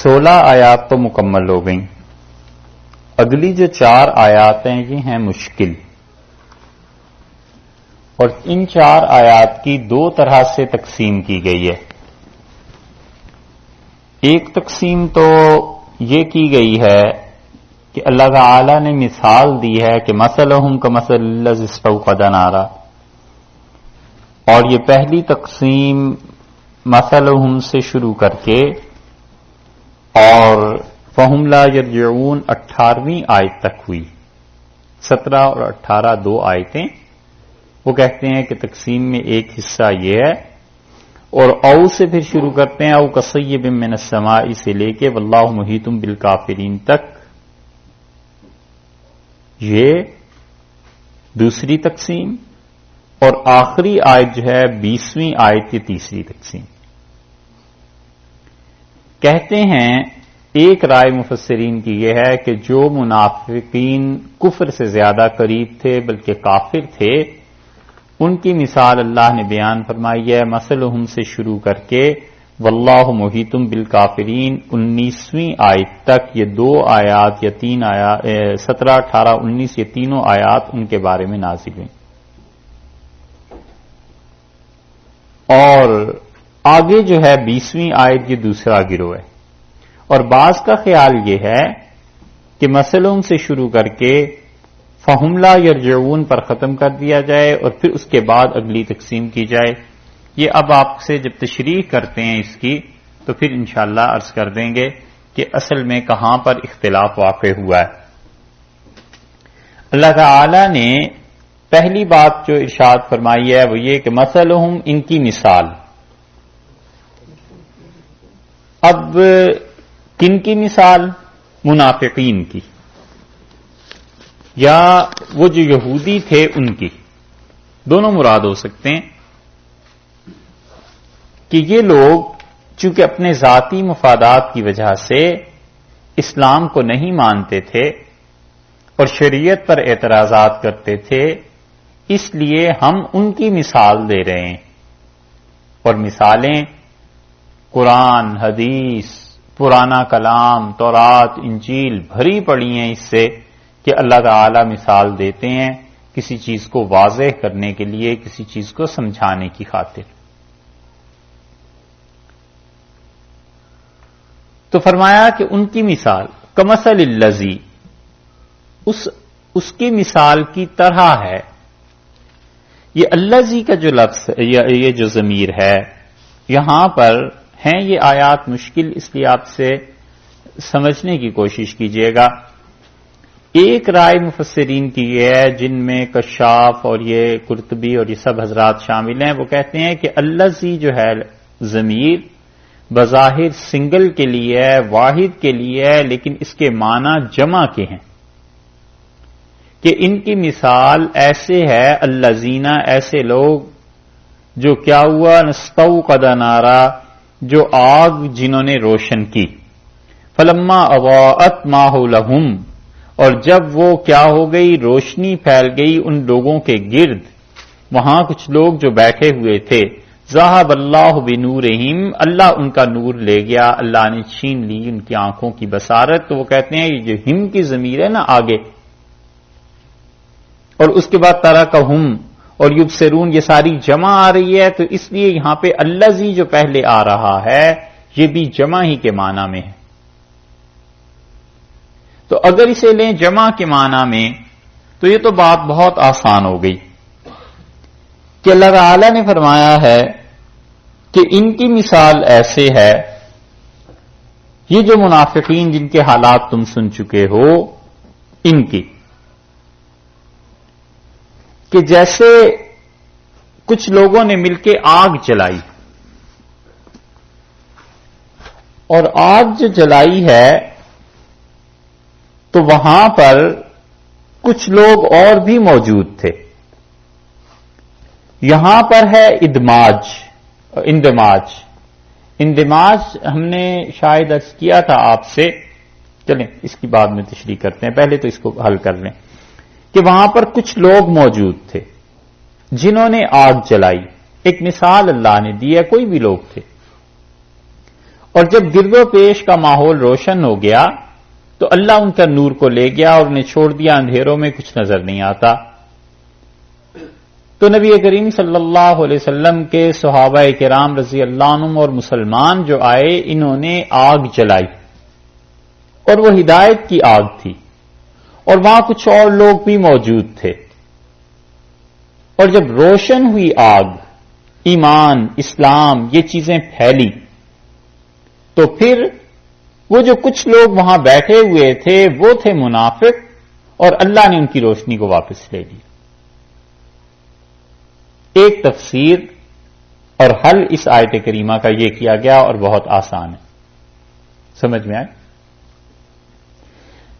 16 آیات تو مکمل ہو گئیں. اگلی جو 4 آیات ہیں یہ ہیں مشکل، اور ان 4 آیات کی 2 طرح سے تقسیم کی گئی ہے. ایک تقسیم تو یہ کی گئی ہے کہ اللہ تعالی نے مثال دی ہے کہ مثلہم کمثل الذی استوقد نارا، اور یہ پہلی تقسیم مثلہم سے شروع کر کے اور فہم لا یرجعون 18ویں آیت تک ہوئی. 17 اور 18 2 آیتیں. وہ کہتے ہیں کہ تقسیم میں ایک حصہ یہ ہے، اور او سے پھر شروع کرتے ہیں او کصیب من السماء سے لے کے واللہ محیط بالکافرین تک. یہ دوسری تقسیم، اور آخری آیت جو ہے 20ویں آیت کی تیسری تقسیم. کہتے ہیں ایک رائے مفسرین کی یہ ہے کہ جو منافقین کفر سے زیادہ قریب تھے بلکہ کافر تھے، ان کی مثال اللہ نے بیان فرمائی ہے مثلہم سے شروع کر کے واللہ محیط بالکافرین 19ویں آیت تک. یہ 2 آیات یا 3 آیات 17 18 19 یہ تینوں آیات ان کے بارے میں نازل ہوئیں. اور آگے جو ہے 20ویں آیت یہ دوسرا گروہ ہے، اور بعض کا خیال یہ ہے کہ مثلہم سے شروع کر کے فہم لا یرجعون پر ختم کر دیا جائے اور پھر اس کے بعد اگلی تقسیم کی جائے. یہ اب آپ سے جب تشریح کرتے ہیں اس کی تو پھر انشاءاللہ عرض کر دیں گے کہ اصل میں کہاں پر اختلاف واقع ہوا ہے. اللہ تعالی نے پہلی بات جو ارشاد فرمائی ہے وہ یہ کہ مثلہم ان کی مثال. اب کن کی مثال؟ منافقین کی، یا وہ جو یہودی تھے ان کی. دونوں مراد ہو سکتے ہیں کہ یہ لوگ چونکہ اپنے ذاتی مفادات کی وجہ سے اسلام کو نہیں مانتے تھے اور شریعت پر اعتراضات کرتے تھے، اس لیے ہم ان کی مثال دے رہے ہیں. اور مثالیں قرآن، حدیث، پرانا کلام، تورات، انجیل بھری پڑی ہیں اس سے کہ اللہ تعالی مثال دیتے ہیں کسی چیز کو واضح کرنے کے لیے، کسی چیز کو سمجھانے کی خاطر. تو فرمایا کہ ان کی مثال کمثل الذی، اس کی مثال کی طرح ہے. یہ الذی کا جو لفظ یہ جو ضمیر ہے یہاں پر ہیں یہ آیات مشکل، اس لیے آپ سے سمجھنے کی کوشش کیجیے گا. ایک رائے مفسرین کی یہ ہے جن میں کشاف اور یہ قرطبی اور یہ سب حضرات شامل ہیں، وہ کہتے ہیں کہ الذی جو ہے ضمیر بظاہر سنگل کے لیے ہے، واحد کے لیے ہے، لیکن اس کے معنی جمع کے ہیں. کہ ان کی مثال ایسے ہے الذین، ایسے لوگ جو کیا ہوا نستوقد نارا، جو آگ جنہوں نے روشن کی. فلما اضاءت ما حولہم، اور جب وہ کیا ہو گئی روشنی پھیل گئی ان لوگوں کے گرد، وہاں کچھ لوگ جو بیٹھے ہوئے تھے، ذہب اللہ بنورہم، اللہ ان کا نور لے گیا، اللہ نے چھین لی ان کی آنکھوں کی بصارت. تو وہ کہتے ہیں یہ جو ہم کی ضمیر ہے نا آگے، اور اس کے بعد ترکہم اور یبصرون، یہ ساری جمع آ رہی ہے، تو اس لیے یہاں پہ الذی جو پہلے آ رہا ہے یہ بھی جمع ہی کے معنی میں ہے. تو اگر اسے لیں جمع کے معنی میں تو یہ تو بات بہت آسان ہو گئی کہ اللہ تعالی نے فرمایا ہے کہ ان کی مثال ایسے ہے، یہ جو منافقین جن کے حالات تم سن چکے ہو ان کی، کہ جیسے کچھ لوگوں نے مل کے آگ جلائی، اور آگ جو جلائی ہے تو وہاں پر کچھ لوگ اور بھی موجود تھے. یہاں پر ہے اندماج ہم نے شاید عرض کیا تھا آپ سے، چلیں اس کی بعد میں تشریح کرتے ہیں، پہلے تو اس کو حل کر لیں کہ وہاں پر کچھ لوگ موجود تھے جنہوں نے آگ جلائی. ایک مثال اللہ نے دی ہے، کوئی بھی لوگ تھے، اور جب گرد و پیش کا ماحول روشن ہو گیا تو اللہ ان کا نور کو لے گیا اور انہیں چھوڑ دیا اندھیروں میں، کچھ نظر نہیں آتا۔ تو نبی کریم صلی اللہ علیہ وسلم کے صحابہ کرام رضی اللہ عنہم اور مسلمان جو آئے، انہوں نے آگ جلائی اور وہ ہدایت کی آگ تھی، اور وہاں کچھ اور لوگ بھی موجود تھے، اور جب روشن ہوئی آگ، ایمان، اسلام، یہ چیزیں پھیلی، تو پھر وہ جو کچھ لوگ وہاں بیٹھے ہوئے تھے وہ تھے منافق، اور اللہ نے ان کی روشنی کو واپس لے لی۔ ایک تفسیر اور حل اس آیت کریمہ کا یہ کیا گیا، اور بہت آسان ہے، سمجھ میں آئے؟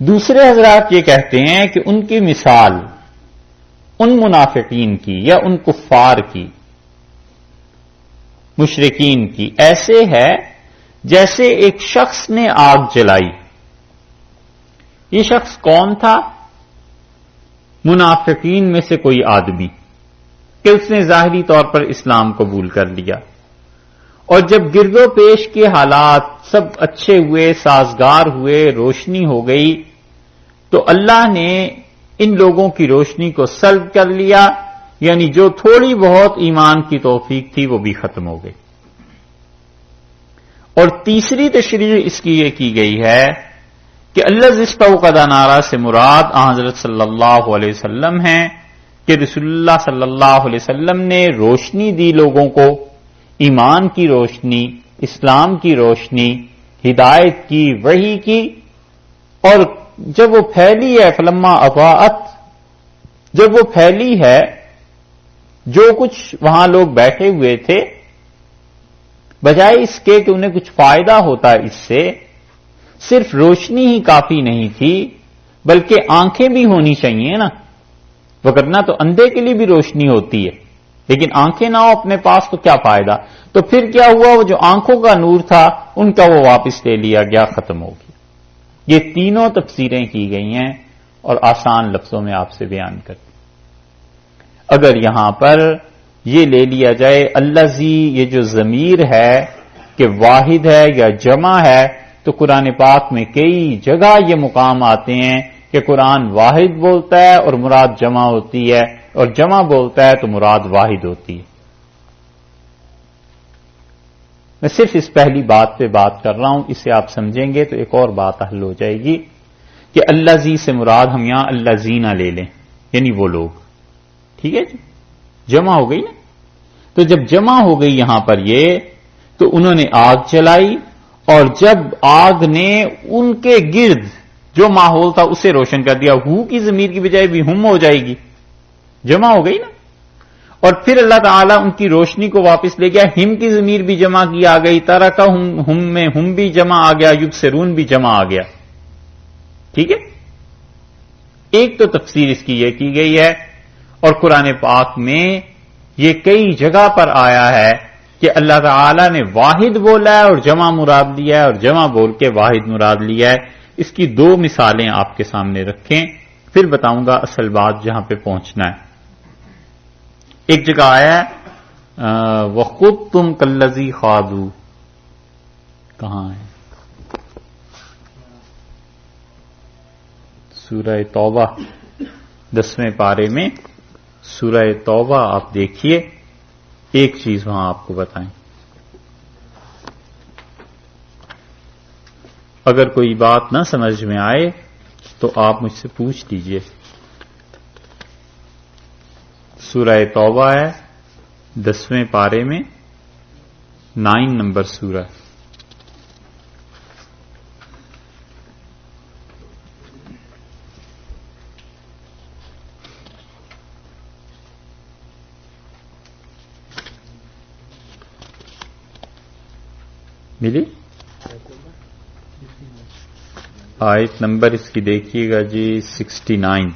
دوسرے حضرات یہ کہتے ہیں کہ ان کی مثال ان منافقین کی یا ان کفار کی، مشرکین کی، ایسے ہے جیسے ایک شخص نے آگ جلائی۔ یہ شخص کون تھا؟ منافقین میں سے کوئی آدمی کہ اس نے ظاہری طور پر اسلام قبول کر لیا، اور جب گرد و پیش کے حالات سب اچھے ہوئے، سازگار ہوئے، روشنی ہو گئی، تو اللہ نے ان لوگوں کی روشنی کو سلب کر لیا، یعنی جو تھوڑی بہت ایمان کی توفیق تھی وہ بھی ختم ہو گئی۔ اور تیسری تشریح اس کی یہ کی گئی ہے کہ اللہ استوقد نارا سے مراد حضرت صلی اللہ علیہ وسلم ہیں، کہ رسول اللہ صلی اللہ علیہ وسلم نے روشنی دی لوگوں کو، ایمان کی روشنی، اسلام کی روشنی، ہدایت کی، وحی کی، اور جب وہ پھیلی ہے فلما اضاءت، جب وہ پھیلی ہے، جو کچھ وہاں لوگ بیٹھے ہوئے تھے، بجائے اس کے کہ انہیں کچھ فائدہ ہوتا اس سے، صرف روشنی ہی کافی نہیں تھی بلکہ آنکھیں بھی ہونی چاہیے نا، وگرنہ تو اندھے کے لیے بھی روشنی ہوتی ہے، لیکن آنکھیں نہ ہو اپنے پاس تو کیا فائدہ؟ تو پھر کیا ہوا؟ وہ جو آنکھوں کا نور تھا ان کا وہ واپس لے لیا گیا، ختم ہو گیا۔ یہ تینوں تفسیریں کی گئی ہیں اور آسان لفظوں میں آپ سے بیان کرتی۔ اگر یہاں پر یہ لے لیا جائے الذی، یہ جو ضمیر ہے کہ واحد ہے یا جمع ہے، تو قرآن پاک میں کئی جگہ یہ مقام آتے ہیں کہ قرآن واحد بولتا ہے اور مراد جمع ہوتی ہے، اور جمع بولتا ہے تو مراد واحد ہوتی ہے۔ میں صرف اس پہلی بات پہ بات کر رہا ہوں، اسے آپ سمجھیں گے تو ایک اور بات حل ہو جائے گی کہ الذی سے مراد ہم یہاں الذین لے لیں، یعنی وہ لوگ، ٹھیک ہے جی، جمع ہو گئی نا۔ تو جب جمع ہو گئی یہاں پر یہ، تو انہوں نے آگ جلائی، اور جب آگ نے ان کے گرد جو ماحول تھا اسے روشن کر دیا، ہو کی ضمیر کی بجائے بھی ہم ہو جائے گی، جمع ہو گئی نا۔ اور پھر اللہ تعالیٰ ان کی روشنی کو واپس لے گیا، ہم کی ضمیر بھی جمع کی آ گئی، ترکہم ہم میں ہم بھی جمع آ گیا، یبصرون بھی جمع آ گیا، ٹھیک ہے۔ ایک تو تفسیر اس کی یہ کی گئی ہے، اور قرآن پاک میں یہ کئی جگہ پر آیا ہے کہ اللہ تعالیٰ نے واحد بولا ہے اور جمع مراد لیا ہے، اور جمع بول کے واحد مراد لیا ہے۔ اس کی دو مثالیں آپ کے سامنے رکھیں، پھر بتاؤں گا اصل بات جہاں پہ پہنچنا ہے۔ ایک جگہ آیا ہے وَخُضْتُمْ كَالَّذِي خَاضُوا، کہاں ہے؟ سورہ توبہ 10ویں پارے میں، سورہ توبہ آپ دیکھیے، ایک چیز وہاں آپ کو بتائیں، اگر کوئی بات نہ سمجھ میں آئے تو آپ مجھ سے پوچھ لیجئے۔ سورہ توبہ ہے 10ویں پارے میں، 9 نمبر سورہ۔ ملی آیت نمبر اس کی دیکھیے گا جی 69۔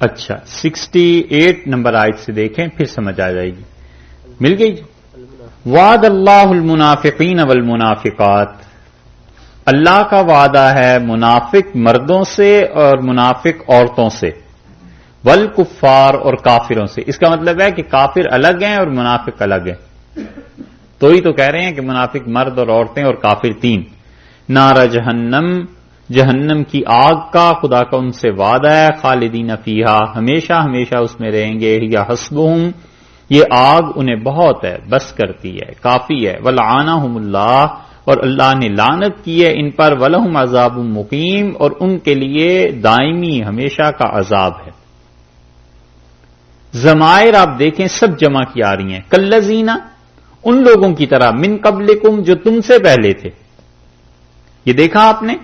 اچھا 68 نمبر آیت سے دیکھیں پھر سمجھ آ جائے گی. مل گئی. وعد اللہ المنافقین والمنافقات، اللہ کا وعدہ ہے منافق مردوں سے اور منافق عورتوں سے، والکفار اور کافروں سے. اس کا مطلب ہے کہ کافر الگ ہیں اور منافق الگ ہیں. تو ہی تو کہہ رہے ہیں کہ منافق مرد اور عورتیں اور کافر تین. نار جہنم، جہنم کی آگ کا خدا کا ان سے وعدہ ہے، خالدین فیہا، ہمیشہ ہمیشہ اس میں رہیں گے. یا حسبہم، یہ آگ انہیں بہت ہے، بس کرتی ہے، کافی ہے. ولعنہم اللہ، اور اللہ نے لعنت کی ہے ان پر. ولہم عذاب مقیم، اور ان کے لیے دائمی ہمیشہ کا عذاب ہے. ضمائر آپ دیکھیں سب جمع کی آ رہی ہیں. کالذین، ان لوگوں کی طرح، من قبلکم، جو تم سے پہلے تھے. یہ دیکھا آپ نے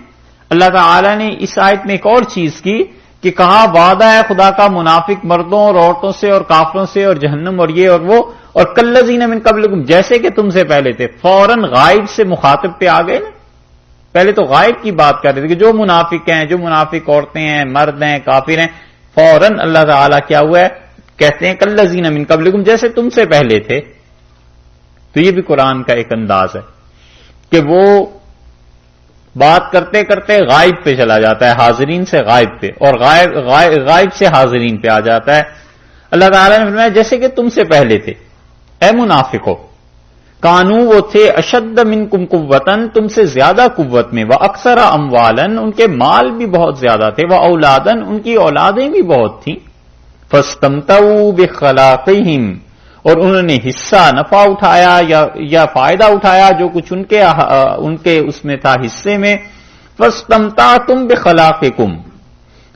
اللہ تعالی نے اس آیت میں ایک اور چیز کی کہ کہا وعدہ ہے خدا کا منافق مردوں اور عورتوں سے اور کافروں سے اور جہنم اور یہ اور وہ، اور کالذین من قبلکم، جیسے کہ تم سے پہلے تھے. فوراً غائب سے مخاطب پہ آ گئے نا. پہلے تو غائب کی بات کر رہے تھے کہ جو منافق ہیں، جو منافق عورتیں ہیں، مرد ہیں، کافر ہیں. فوراً اللہ تعالیٰ کیا ہوا ہے، کہتے ہیں کالذین من قبلکم، جیسے تم سے پہلے تھے. تو یہ بھی قرآن کا ایک انداز ہے کہ وہ بات کرتے کرتے غائب پہ چلا جاتا ہے، حاضرین سے غائب پہ، اور غائب سے حاضرین پہ آ جاتا ہے. اللہ تعالیٰ نے فرمایا جیسے کہ تم سے پہلے تھے. اے منافقو، کانو، وہ تھے، اشد منکم قوتن، تم سے زیادہ قوت میں، واکثر اموالن، ان کے مال بھی بہت زیادہ تھے، واولادن، ان کی اولادیں بھی بہت تھیں. فاستمتعوا بخلاقہم، اور انہوں نے حصہ نفع اٹھایا یا فائدہ اٹھایا جو کچھ ان کے اس میں تھا حصے میں. فاستمتعتم بخلاقکم،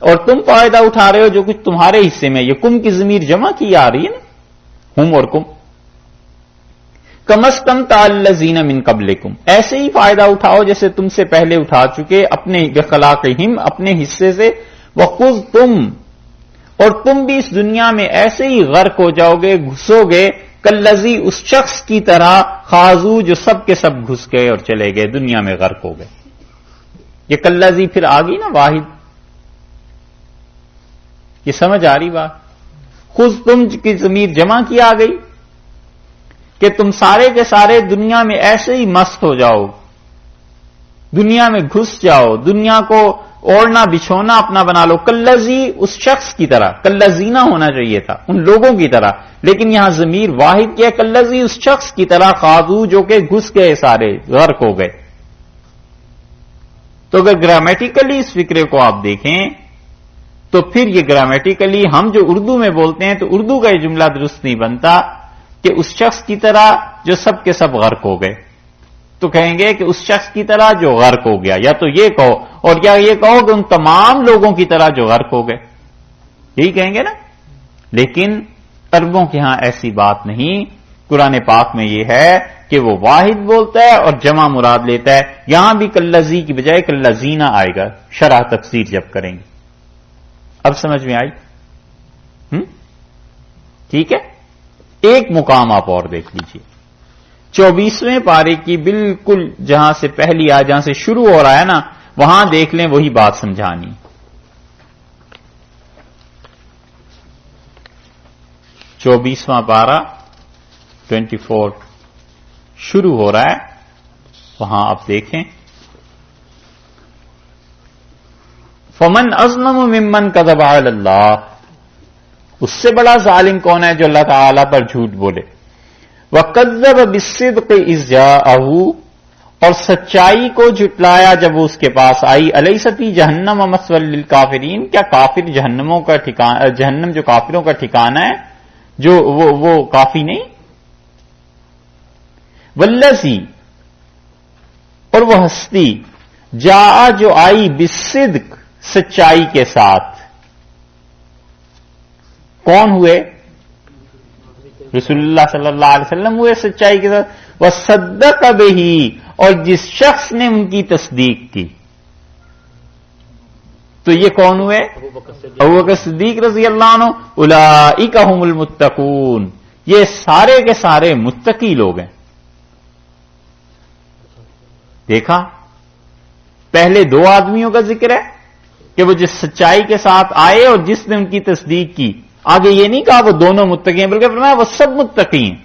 اور تم فائدہ اٹھا رہے ہو جو کچھ تمہارے حصے میں. یہ کم کی ضمیر جمع کی آ رہی ہے نا، ہم اور کم. کما استمتع الذین من قبلکم، ایسے ہی فائدہ اٹھاؤ جیسے تم سے پہلے اٹھا چکے، اپنے بخلاقہم، اپنے حصے سے. وخذتم، اور تم بھی اس دنیا میں ایسے ہی غرق ہو جاؤ گے، گھسو گے. کالذی، اس شخص کی طرح، خاضو، جو سب کے سب گھس گئے اور چلے گئے، دنیا میں غرق ہو گئے. یہ کالذی پھر آ گئی نا واحد. یہ سمجھ آ رہی بات؟ خود تم کی ضمیر جمع کی آ گئی کہ تم سارے کے سارے دنیا میں ایسے ہی مست ہو جاؤ، دنیا میں گھس جاؤ، دنیا کو اوڑھنا بچھونا اپنا بنا لو. کالذی، اس شخص کی طرح. کالذین ہونا چاہیے تھا، ان لوگوں کی طرح، لیکن یہاں ضمیر واحد کیا، کالذی، اس شخص کی طرح، خاضو، جو کہ گھس گئے، سارے غرق ہو گئے. تو اگر گرامیٹیکلی اس فکرے کو آپ دیکھیں تو پھر یہ گرامیٹیکلی ہم جو اردو میں بولتے ہیں تو اردو کا یہ جملہ درست نہیں بنتا کہ اس شخص کی طرح جو سب کے سب غرق ہو گئے. تو کہیں گے کہ اس شخص کی طرح جو غرق ہو گیا، یا تو یہ کہو، اور یا یہ کہو کہ ان تمام لوگوں کی طرح جو غرق ہو گئے، یہی کہیں گے نا. لیکن عربوں کے ہاں ایسی بات نہیں. قرآن پاک میں یہ ہے کہ وہ واحد بولتا ہے اور جمع مراد لیتا ہے. یہاں بھی کالذی کی بجائے کالذین آئے گا شرح تفسیر جب کریں گے. اب سمجھ میں آئی؟ ٹھیک ہے. ایک مقام آپ اور دیکھ لیجئے، 24ویں پارے کی بالکل جہاں سے پہلی آیت جہاں سے شروع ہو رہا ہے نا، وہاں دیکھ لیں، وہی بات سمجھانی. 24واں پارہ 24 شروع ہو رہا ہے، وہاں آپ دیکھیں. فمن اظلم ممن کذب علی اللہ، اس سے بڑا ظالم کون ہے جو اللہ تعالی پر جھوٹ بولے. وَكَذَّبَ بِالصِّدْقِ إِذْ جَاءَهُ، اور سچائی کو جھٹلایا جب وہ اس کے پاس آئی. أَلَيْسَ فِي جَهَنَّمَ مَثْوًى لِلْكَافِرِينَ، کیا کافر جہنم جو کافروں کا ٹھکانہ ہے، جو وہ کافی نہیں. وَالَّذِي، اور وہ ہستی، جاء، جو آئی، بالصدق، سچائی کے ساتھ. کون ہوئے؟ رسول اللہ صلی اللہ علیہ وسلم ہوئے سچائی کے ساتھ. وَصَدَّقَ بِهِ، اور جس شخص نے ان کی تصدیق کی. تو یہ کون ہوئے؟ ابوبکر صدیق رضی اللہ عنہ. اولئک هم المتقون، یہ سارے کے سارے متقی لوگ ہیں. دیکھا، پہلے دو آدمیوں کا ذکر ہے، کہ وہ جس سچائی کے ساتھ آئے اور جس نے ان کی تصدیق کی. آگے یہ نہیں کہا وہ دونوں متقی ہیں، بلکہ فرمایا وہ سب متقی ہیں.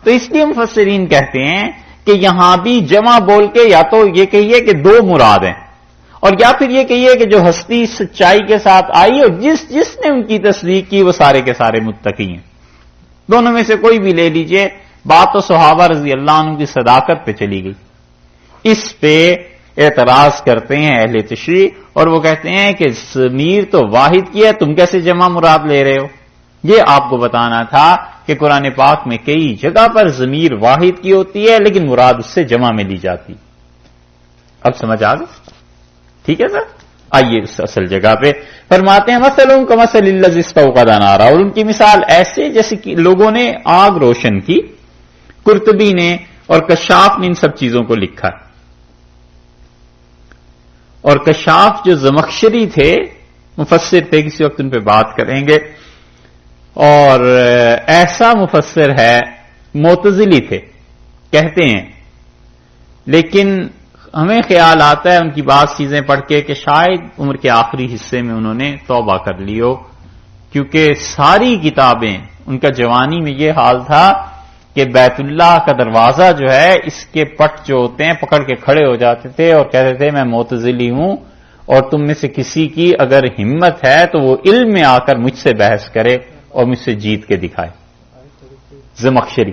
تو اس لیے مفسرین کہتے ہیں کہ یہاں بھی جمع بول کے یا تو یہ کہیے کہ دو مراد ہیں، اور یا پھر یہ کہیے کہ جو ہستی سچائی کے ساتھ آئی اور جس نے ان کی تصدیق کی وہ سارے کے سارے متقی ہیں. دونوں میں سے کوئی بھی لے لیجئے، بات تو صحابہ رضی اللہ عنہ کی صداقت پہ چلی گئی. اس پہ اعتراض کرتے ہیں اہل تشریح، اور وہ کہتے ہیں کہ ضمیر تو واحد کی ہے، تم کیسے جمع مراد لے رہے ہو؟ یہ آپ کو بتانا تھا کہ قرآن پاک میں کئی جگہ پر ضمیر واحد کی ہوتی ہے لیکن مراد اس سے جمع میں لی جاتی. اب سمجھ آ گئی؟ ٹھیک ہے سر. آئیے اس اصل جگہ پہ فرماتے ہیں مثلهم کمثل الذی استوقد نارا، اور ان کی مثال ایسے جیسے کہ لوگوں نے آگ روشن کی. قرطبی نے اور کشاف نے ان سب چیزوں کو لکھا، اور کشاف جو زمخشری تھے مفسر تھے، کسی وقت ان پہ بات کریں گے، اور ایسا مفسر ہے معتزلی تھے کہتے ہیں، لیکن ہمیں خیال آتا ہے ان کی بعض چیزیں پڑھ کے کہ شاید عمر کے آخری حصے میں انہوں نے توبہ کر لی ہو، کیونکہ ساری کتابیں ان کا جوانی میں یہ حال تھا کہ بیت اللہ کا دروازہ جو ہے اس کے پٹ جو ہوتے ہیں پکڑ کے کھڑے ہو جاتے تھے اور کہتے تھے میں معتزلی ہوں، اور تم میں سے کسی کی اگر ہمت ہے تو وہ علم میں آ کر مجھ سے بحث کرے اور مجھ سے جیت کے دکھائے. زمخشری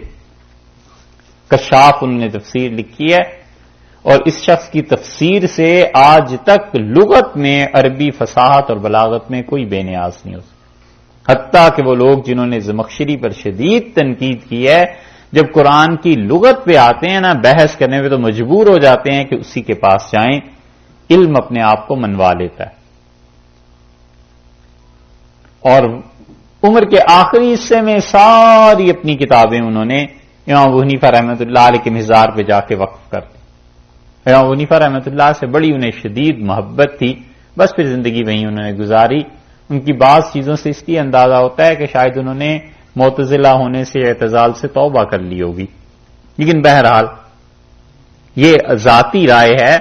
کشاف انہوں نے تفسیر لکھی ہے، اور اس شخص کی تفسیر سے آج تک لغت میں عربی فصاحت اور بلاغت میں کوئی بے نیاز نہیں ہو سکتا. حتیٰ کہ وہ لوگ جنہوں نے زمخشری پر شدید تنقید کی ہے، جب قرآن کی لغت پہ آتے ہیں نا بحث کرنے پہ، تو مجبور ہو جاتے ہیں کہ اسی کے پاس جائیں. علم اپنے آپ کو منوا لیتا ہے. اور عمر کے آخری حصے میں ساری اپنی کتابیں انہوں نے امام ابو حنیفہ رحمۃ اللہ علیہ کے مزار پہ جا کے وقف کر دی. امام ابو حنیفہ رحمۃ اللہ سے بڑی انہیں شدید محبت تھی، بس پھر زندگی وہیں انہوں نے گزاری. ان کی بعض چیزوں سے اس لیے اندازہ ہوتا ہے کہ شاید انہوں نے معتزلہ ہونے سے اعتزال سے توبہ کر لی ہوگی، لیکن بہرحال یہ ذاتی رائے ہے،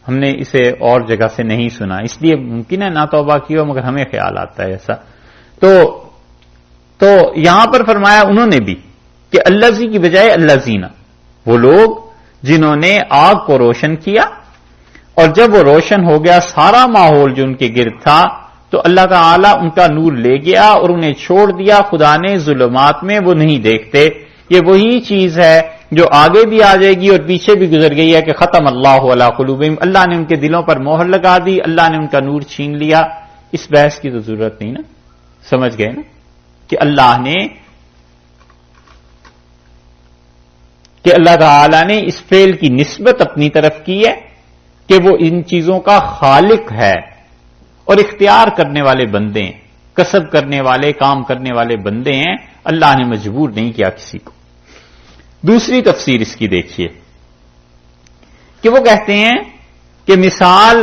ہم نے اسے اور جگہ سے نہیں سنا، اس لیے ممکن ہے نہ توبہ کی ہو، مگر ہمیں خیال آتا ہے ایسا. تو یہاں پر فرمایا انہوں نے بھی کہ الذی کی بجائے الذین، وہ لوگ جنہوں نے آگ کو روشن کیا، اور جب وہ روشن ہو گیا سارا ماحول جو ان کے گرد تھا تو اللہ تعالیٰ ان کا نور لے گیا اور انہیں چھوڑ دیا خدا نے ظلمات میں، وہ نہیں دیکھتے. یہ وہی چیز ہے جو آگے بھی آ جائے گی اور پیچھے بھی گزر گئی ہے کہ ختم اللہ علی قلوبہم، اللہ نے ان کے دلوں پر مہر لگا دی، اللہ نے ان کا نور چھین لیا. اس بحث کی تو ضرورت نہیں نا، سمجھ گئے نا کہ اللہ تعالی نے اس فعل کی نسبت اپنی طرف کی ہے کہ وہ ان چیزوں کا خالق ہے اور اختیار کرنے والے بندے ہیں، کسب کرنے والے کام کرنے والے بندے ہیں. اللہ نے مجبور نہیں کیا کسی کو. دوسری تفسیر اس کی دیکھیے کہ وہ کہتے ہیں کہ مثال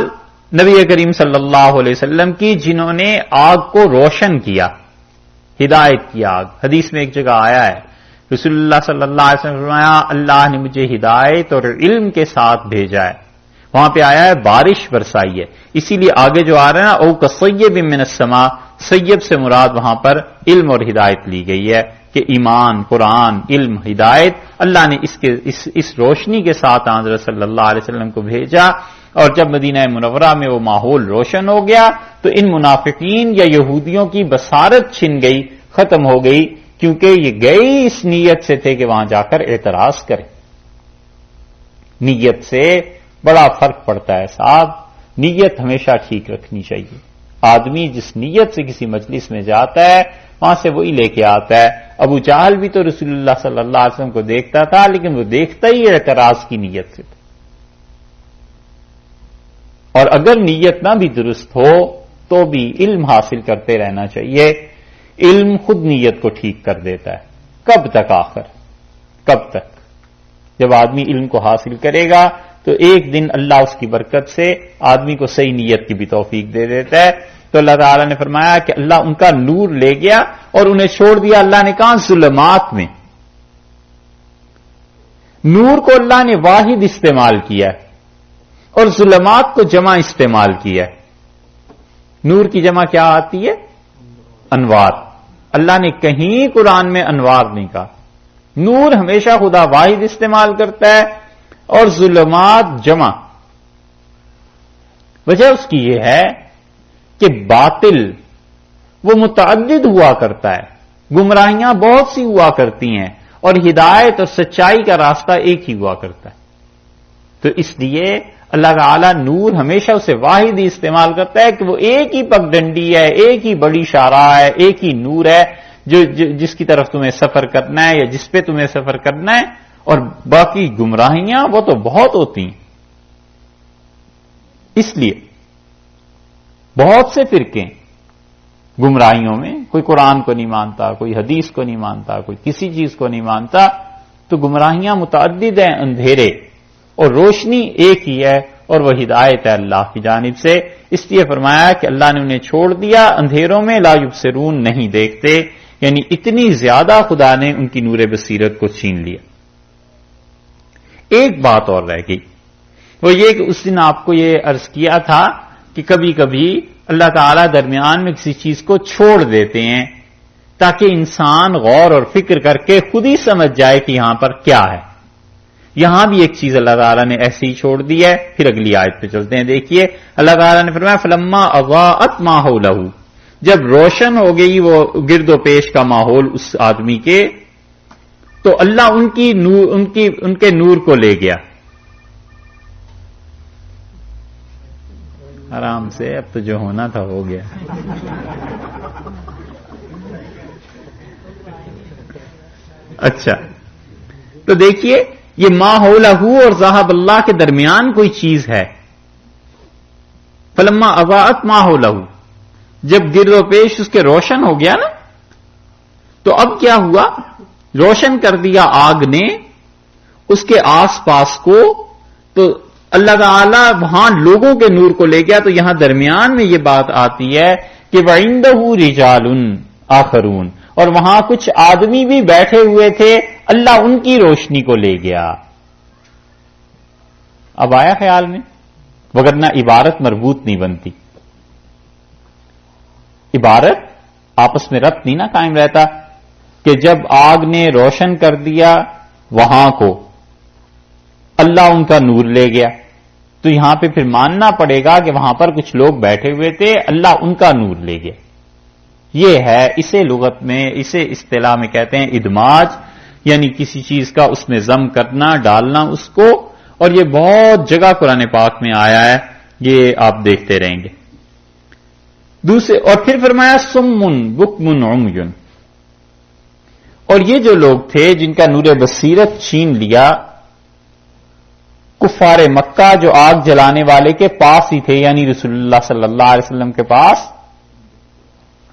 نبی کریم صلی اللہ علیہ وسلم کی جنہوں نے آگ کو روشن کیا، ہدایت کی آگ. حدیث میں ایک جگہ آیا ہے رسول اللہ صلی اللہ علیہ وسلم نے فرمایا اللہ نے مجھے ہدایت اور علم کے ساتھ بھیجا ہے. وہاں پہ آیا ہے بارش برسائی ہے، اسی لیے آگے جو آ رہا ہے نا او کصیب من السماء، سیب سے مراد وہاں پر علم اور ہدایت لی گئی ہے کہ ایمان، قرآن، علم، ہدایت، اللہ نے اس روشنی کے ساتھ حضرت صلی اللہ علیہ وسلم کو بھیجا. اور جب مدینہ منورہ میں وہ ماحول روشن ہو گیا تو ان منافقین یا یہودیوں کی بصارت چھن گئی، ختم ہو گئی، کیونکہ یہ گئے اس نیت سے تھے کہ وہاں جا کر اعتراض کریں. نیت سے بڑا فرق پڑتا ہے صاحب، نیت ہمیشہ ٹھیک رکھنی چاہیے. آدمی جس نیت سے کسی مجلس میں جاتا ہے وہاں سے وہی لے کے آتا ہے. ابو جہل بھی تو رسول اللہ صلی اللہ علیہ وسلم کو دیکھتا تھا، لیکن وہ دیکھتا ہی اعتراض کی نیت سے تھا. اور اگر نیت نہ بھی درست ہو تو بھی علم حاصل کرتے رہنا چاہیے. علم خود نیت کو ٹھیک کر دیتا ہے. کب تک آخر؟ کب تک؟ جب آدمی علم کو حاصل کرے گا تو ایک دن اللہ اس کی برکت سے آدمی کو صحیح نیت کی بھی توفیق دے دیتا ہے. تو اللہ تعالیٰ نے فرمایا کہ اللہ ان کا نور لے گیا اور انہیں چھوڑ دیا. اللہ نے کہا ظلمات میں. نور کو اللہ نے واحد استعمال کیا. اور ظلمات کو جمع استعمال کیا ہے. نور کی جمع کیا آتی ہے؟ انوار. اللہ نے کہیں قرآن میں انوار نہیں کہا. نور ہمیشہ خدا واحد استعمال کرتا ہے اور ظلمات جمع. وجہ اس کی یہ ہے کہ باطل وہ متعدد ہوا کرتا ہے، گمراہیاں بہت سی ہوا کرتی ہیں، اور ہدایت اور سچائی کا راستہ ایک ہی ہوا کرتا ہے. تو اس لیے اللہ تعالی نور ہمیشہ اسے واحد ہی استعمال کرتا ہے کہ وہ ایک ہی پگڈنڈی ہے، ایک ہی بڑی شاہراہ ہے، ایک ہی نور ہے جس کی طرف تمہیں سفر کرنا ہے یا جس پہ تمہیں سفر کرنا ہے. اور باقی گمراہیاں وہ تو بہت ہوتی ہیں. اس لیے بہت سے فرقے گمراہیوں میں، کوئی قرآن کو نہیں مانتا، کوئی حدیث کو نہیں مانتا، کوئی کسی چیز کو نہیں مانتا. تو گمراہیاں متعدد ہیں، اندھیرے، اور روشنی ایک ہی ہے، اور وہ ہدایت ہے اللہ کی جانب سے. اس لیے فرمایا کہ اللہ نے انہیں چھوڑ دیا اندھیروں میں، لا یبصرون، نہیں دیکھتے. یعنی اتنی زیادہ خدا نے ان کی نور بصیرت کو چھین لیا. ایک بات اور رہ گئی، وہ یہ کہ اس دن آپ کو یہ عرض کیا تھا کہ کبھی کبھی اللہ تعالیٰ درمیان میں کسی چیز کو چھوڑ دیتے ہیں تاکہ انسان غور اور فکر کر کے خود ہی سمجھ جائے کہ یہاں پر کیا ہے. یہاں بھی ایک چیز اللہ تعالیٰ نے ایسے ہی چھوڑ دی ہے. پھر اگلی آیت پہ چلتے ہیں. دیکھیے اللہ تعالیٰ نے فرمایا فلما اضاءت ما حولہ، جب روشن ہو گئی وہ گرد و پیش کا ماحول اس آدمی کے، تو اللہ ان کے نور کو لے گیا. آرام سے، اب تو جو ہونا تھا ہو گیا. اچھا، تو دیکھیے یہ ما حولہ اور ذہب اللہ کے درمیان کوئی چیز ہے. فلما اضاءت ما حولہ، جب گرد و پیش اس کے روشن ہو گیا نا، تو اب کیا ہوا؟ روشن کر دیا آگ نے اس کے آس پاس کو، تو اللہ تعالی وہاں لوگوں کے نور کو لے گیا. تو یہاں درمیان میں یہ بات آتی ہے کہ وَعِندَهُ رِجَالٌ آخرون، اور وہاں کچھ آدمی بھی بیٹھے ہوئے تھے، اللہ ان کی روشنی کو لے گیا. اب آیا خیال میں؟ وگرنہ عبارت مربوط نہیں بنتی. عبارت آپس میں ربط نہیں نہ قائم رہتا کہ جب آگ نے روشن کر دیا وہاں کو، اللہ ان کا نور لے گیا. تو یہاں پہ پھر ماننا پڑے گا کہ وہاں پر کچھ لوگ بیٹھے ہوئے تھے، اللہ ان کا نور لے گیا. یہ ہے، اسے لغت میں، اسے اصطلاح میں کہتے ہیں ادماج، یعنی کسی چیز کا اس میں ضم کرنا، ڈالنا اس کو. اور یہ بہت جگہ قرآن پاک میں آیا ہے، یہ آپ دیکھتے رہیں گے. دوسرے، اور پھر فرمایا سمن بکمن عمیٌ، اور یہ جو لوگ تھے جن کا نور بصیرت چھین لیا، کفار مکہ جو آگ جلانے والے کے پاس ہی تھے، یعنی رسول اللہ صلی اللہ علیہ وسلم کے پاس،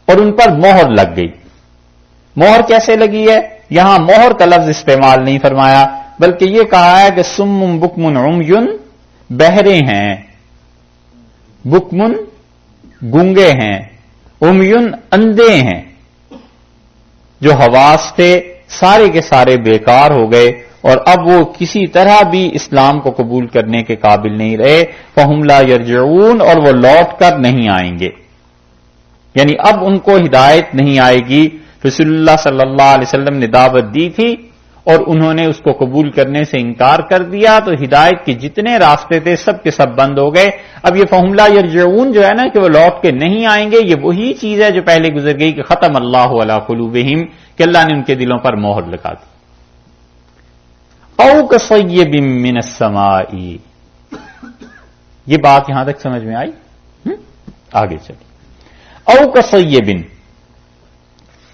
اور ان پر مہر لگ گئی. مہر کیسے لگی ہے؟ یہاں مہر کا لفظ استعمال نہیں فرمایا، بلکہ یہ کہا ہے کہ سم بکمن عمیٌ، بہرے ہیں، بکمن گونگے ہیں، عمیٌ اندھے ہیں. جو حواس تھے سارے کے سارے بیکار ہو گئے، اور اب وہ کسی طرح بھی اسلام کو قبول کرنے کے قابل نہیں رہے. فہم لا یرجعون، اور وہ لوٹ کر نہیں آئیں گے. یعنی اب ان کو ہدایت نہیں آئے گی. رسول اللہ صلی اللہ علیہ وسلم نے دعوت دی تھی اور انہوں نے اس کو قبول کرنے سے انکار کر دیا، تو ہدایت کے جتنے راستے تھے سب کے سب بند ہو گئے. اب یہ فہم لا یرجعون جو ہے نا کہ وہ لوٹ کے نہیں آئیں گے، یہ وہی چیز ہے جو پہلے گزر گئی کہ ختم اللہ علی قلوبہم، کہ اللہ نے ان کے دلوں پر مہر لگا دی. او کصیب من السماء، یہ بات یہاں تک سمجھ میں آئی؟ آگے چلیے. او کصیب،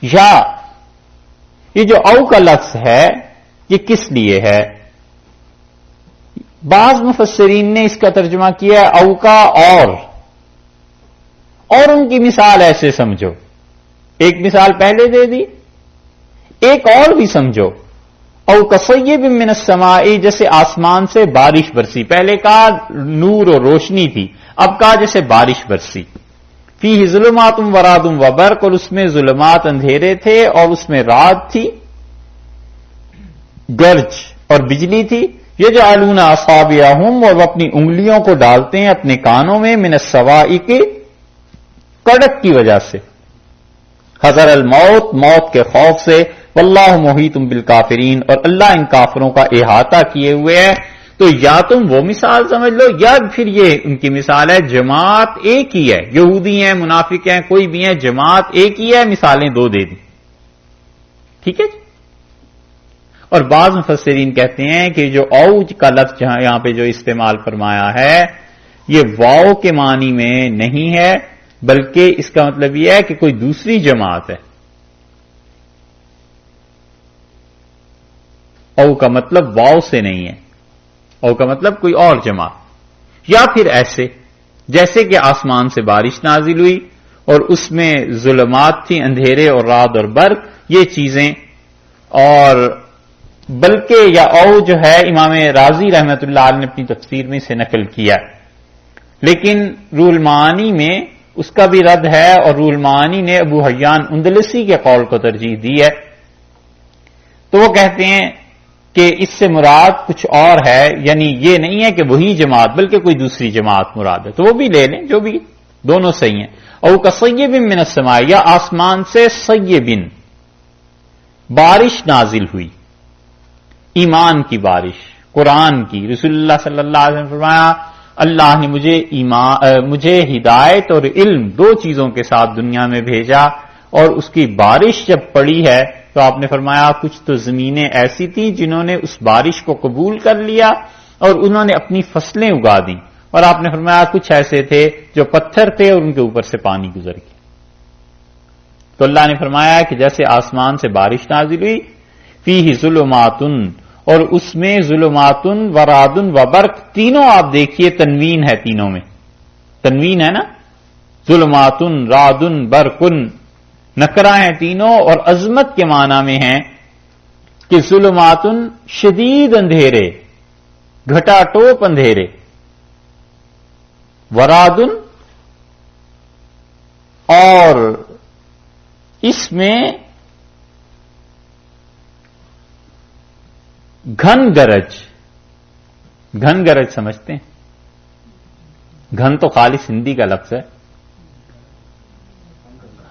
یا یہ جو او کا لفظ ہے یہ کس لیے ہے؟ بعض مفسرین نے اس کا ترجمہ کیا ہے او کا اور ان کی مثال ایسے سمجھو. ایک مثال پہلے دے دی، ایک اور بھی سمجھو. او کصیب من السماء، جیسے آسمان سے بارش برسی. پہلے کہا نور اور روشنی تھی، اب کہا جیسے بارش برسی. فیہ ظلمات ورعد وبرق، اور اس میں ظلمات اندھیرے تھے اور اس میں رعد تھی، گرج اور بجلی تھی. یجعلون اصابعہم، اور وہ اپنی انگلیوں کو ڈالتے ہیں اپنے کانوں میں، من الصواعق، کڑک کی وجہ سے، حذر الموت، موت کے خوف سے، واللہ محیط بالکافرین، اور اللہ ان کافروں کا احاطہ کیے ہوئے ہے۔ تو یا تم وہ مثال سمجھ لو، یا پھر یہ ان کی مثال ہے جماعت ایک ہی ہے، یہودی ہیں، منافق ہیں، کوئی بھی ہیں، جماعت ایک ہی ہے، مثالیں دو دے دی، ٹھیک ہے جی۔ اور بعض مفسرین کہتے ہیں کہ جو اوج کا لفظ جہاں یہاں پہ جو استعمال فرمایا ہے یہ واو کے معنی میں نہیں ہے، بلکہ اس کا مطلب یہ ہے کہ کوئی دوسری جماعت ہے۔ او کا مطلب واو سے نہیں ہے، او کا مطلب کوئی اور جماعت، یا پھر ایسے جیسے کہ آسمان سے بارش نازل ہوئی اور اس میں ظلمات تھی، اندھیرے اور رعد اور برق، یہ چیزیں، اور بلکہ یا او جو ہے امام رازی رحمت اللہ علیہ نے اپنی تفسیر میں سے نقل کیا، لیکن روح المعانی میں اس کا بھی رد ہے، اور روح المعانی نے ابو حیان اندلسی کے قول کو ترجیح دی ہے۔ تو وہ کہتے ہیں کہ اس سے مراد کچھ اور ہے، یعنی یہ نہیں ہے کہ وہی جماعت بلکہ کوئی دوسری جماعت مراد ہے، تو وہ بھی لے لیں، جو بھی، دونوں صحیح ہیں۔ او کصیب من السماء، یا آسمان سے صیبن بارش نازل ہوئی، ایمان کی بارش، قرآن کی، رسول اللہ صلی اللہ علیہ وسلم نے فرمایا اللہ نے مجھے ہدایت اور علم دو چیزوں کے ساتھ دنیا میں بھیجا، اور اس کی بارش جب پڑی ہے تو آپ نے فرمایا کچھ تو زمینیں ایسی تھیں جنہوں نے اس بارش کو قبول کر لیا اور انہوں نے اپنی فصلیں اگا دیں، اور آپ نے فرمایا کچھ ایسے تھے جو پتھر تھے اور ان کے اوپر سے پانی گزر گیا۔ تو اللہ نے فرمایا کہ جیسے آسمان سے بارش نازل ہوئی، فیہ ظلمات، اور اس میں ظلمات ورعد وبرق، تینوں آپ دیکھیے تنوین ہے، تینوں میں تنوین ہے نا، ظلمات رعد برق، نکرہ ہیں تینوں، اور عظمت کے معنی میں ہیں کہ ظلمات شدید اندھیرے، گھٹا ٹوپ اندھیرے، ورعد، اور اس میں گھن گرج، گھن گرج سمجھتے ہیں؟ گھن تو خالص ہندی کا لفظ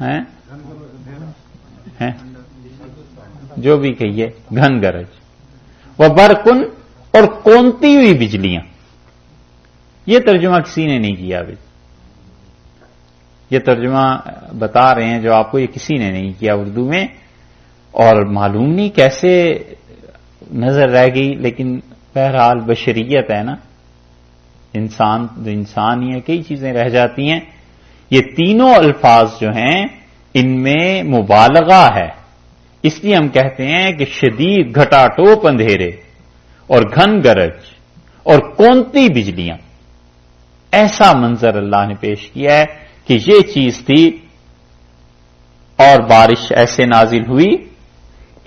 ہے، جو بھی کہیے، گھن گرج، وہ برقن، اور کونتی ہوئی بجلیاں۔ یہ ترجمہ کسی نے نہیں کیا ابھی، یہ ترجمہ بتا رہے ہیں جو آپ کو، یہ کسی نے نہیں کیا اردو میں، اور معلوم نہیں کیسے نظر رہ گئی، لیکن بہرحال بشریت ہے نا، انسان ہی ہے، کئی چیزیں رہ جاتی ہیں۔ یہ تینوں الفاظ جو ہیں ان میں مبالغہ ہے، اس لیے ہم کہتے ہیں کہ شدید گھٹا ٹوپ اندھیرے اور گھن گرج اور کونتی بجلیاں، ایسا منظر اللہ نے پیش کیا ہے کہ یہ چیز تھی اور بارش ایسے نازل ہوئی۔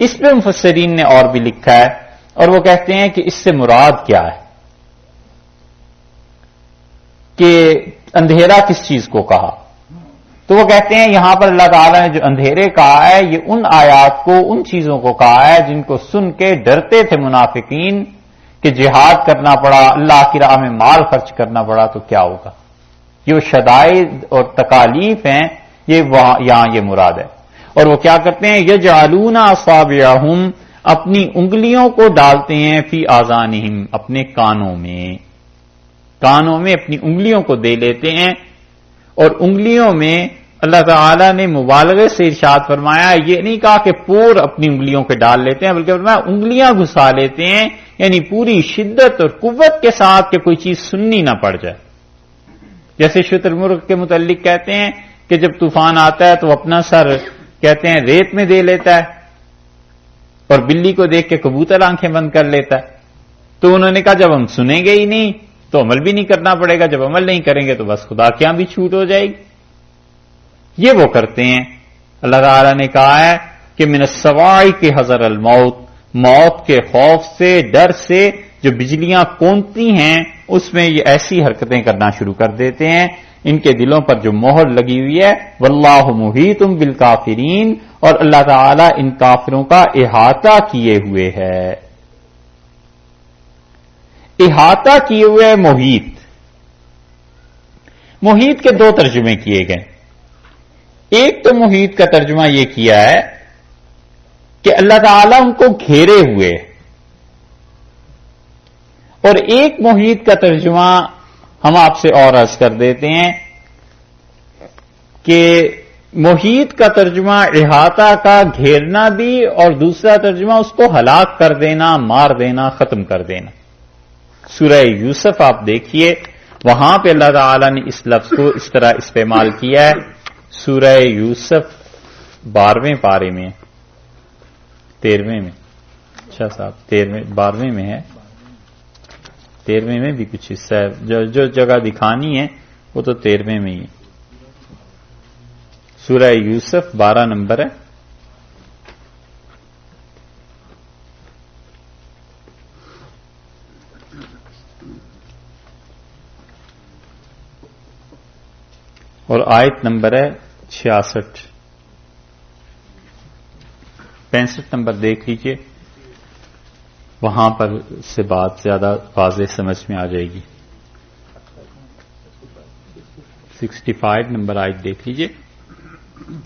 اس پہ مفسرین نے اور بھی لکھا ہے، اور وہ کہتے ہیں کہ اس سے مراد کیا ہے، کہ اندھیرا کس چیز کو کہا، تو وہ کہتے ہیں یہاں پر اللہ تعالیٰ نے جو اندھیرے کہا ہے یہ ان آیات کو، ان چیزوں کو کہا ہے جن کو سن کے ڈرتے تھے منافقین کہ جہاد کرنا پڑا، اللہ کی راہ میں مال خرچ کرنا پڑا تو کیا ہوگا۔ یہ شدائد اور تکالیف ہیں، یہ یہاں یہ مراد ہے۔ اور وہ کیا کرتے ہیں، یجعلون اصابعہم، اپنی انگلیوں کو ڈالتے ہیں، فی آذانہم، اپنے کانوں میں اپنی انگلیوں کو دے لیتے ہیں، اور انگلیوں میں اللہ تعالیٰ نے مبالغے سے ارشاد فرمایا، یہ نہیں کہا کہ پور اپنی انگلیوں کے ڈال لیتے ہیں، بلکہ فرمایا انگلیاں گھسا لیتے ہیں، یعنی پوری شدت اور قوت کے ساتھ کہ کوئی چیز سننی نہ پڑ جائے۔ جیسے شتر مرغ کے متعلق کہتے ہیں کہ جب طوفان آتا ہے تو اپنا سر کہتے ہیں ریت میں دے لیتا ہے، اور بلی کو دیکھ کے کبوتر آنکھیں بند کر لیتا ہے۔ تو انہوں نے کہا جب ہم سنیں گے ہی نہیں تو عمل بھی نہیں کرنا پڑے گا، جب عمل نہیں کریں گے تو بس خدا کے یہاں بھی چھوٹ ہو جائے گی۔ یہ وہ کرتے ہیں۔ اللہ تعالیٰ نے کہا ہے کہ من الصواعق حذر الموت، موت کے خوف سے، ڈر سے جو بجلیاں کونتی ہیں اس میں یہ ایسی حرکتیں کرنا شروع کر دیتے ہیں، ان کے دلوں پر جو مہر لگی ہوئی ہے، واللہ محیط بالکافرین، اور اللہ تعالیٰ ان کافروں کا احاطہ کیے ہوئے ہے۔ احاطہ کیے ہوئے محیط. محیط کے دو ترجمے کیے گئے. ایک تو محیط کا ترجمہ یہ کیا ہے کہ اللہ تعالیٰ ان کو گھیرے ہوئے، اور ایک محیط کا ترجمہ ہم آپ سے اور عرض کر دیتے ہیں کہ محیط کا ترجمہ احاطہ کا گھیرنا بھی، اور دوسرا ترجمہ اس کو ہلاک کر دینا، مار دینا، ختم کر دینا. سورہ یوسف آپ دیکھیے، وہاں پہ اللہ تعالیٰ نے اس لفظ کو اس طرح استعمال کیا ہے. سورہ یوسف 12ویں پارے میں، 13ویں میں، اچھا صاحب 12ویں میں ہے، 13ویں میں بھی کچھ حصہ ہے، جو جگہ دکھانی ہے وہ تو 13ویں میں ہی ہے. سورہ یوسف 12 نمبر ہے. اور آیت نمبر ہے 66. 65 نمبر دیکھ لیجئے، وہاں پر سے بات زیادہ واضح سمجھ میں آ جائے گی. 65 نمبر آیت دیکھ لیجئے،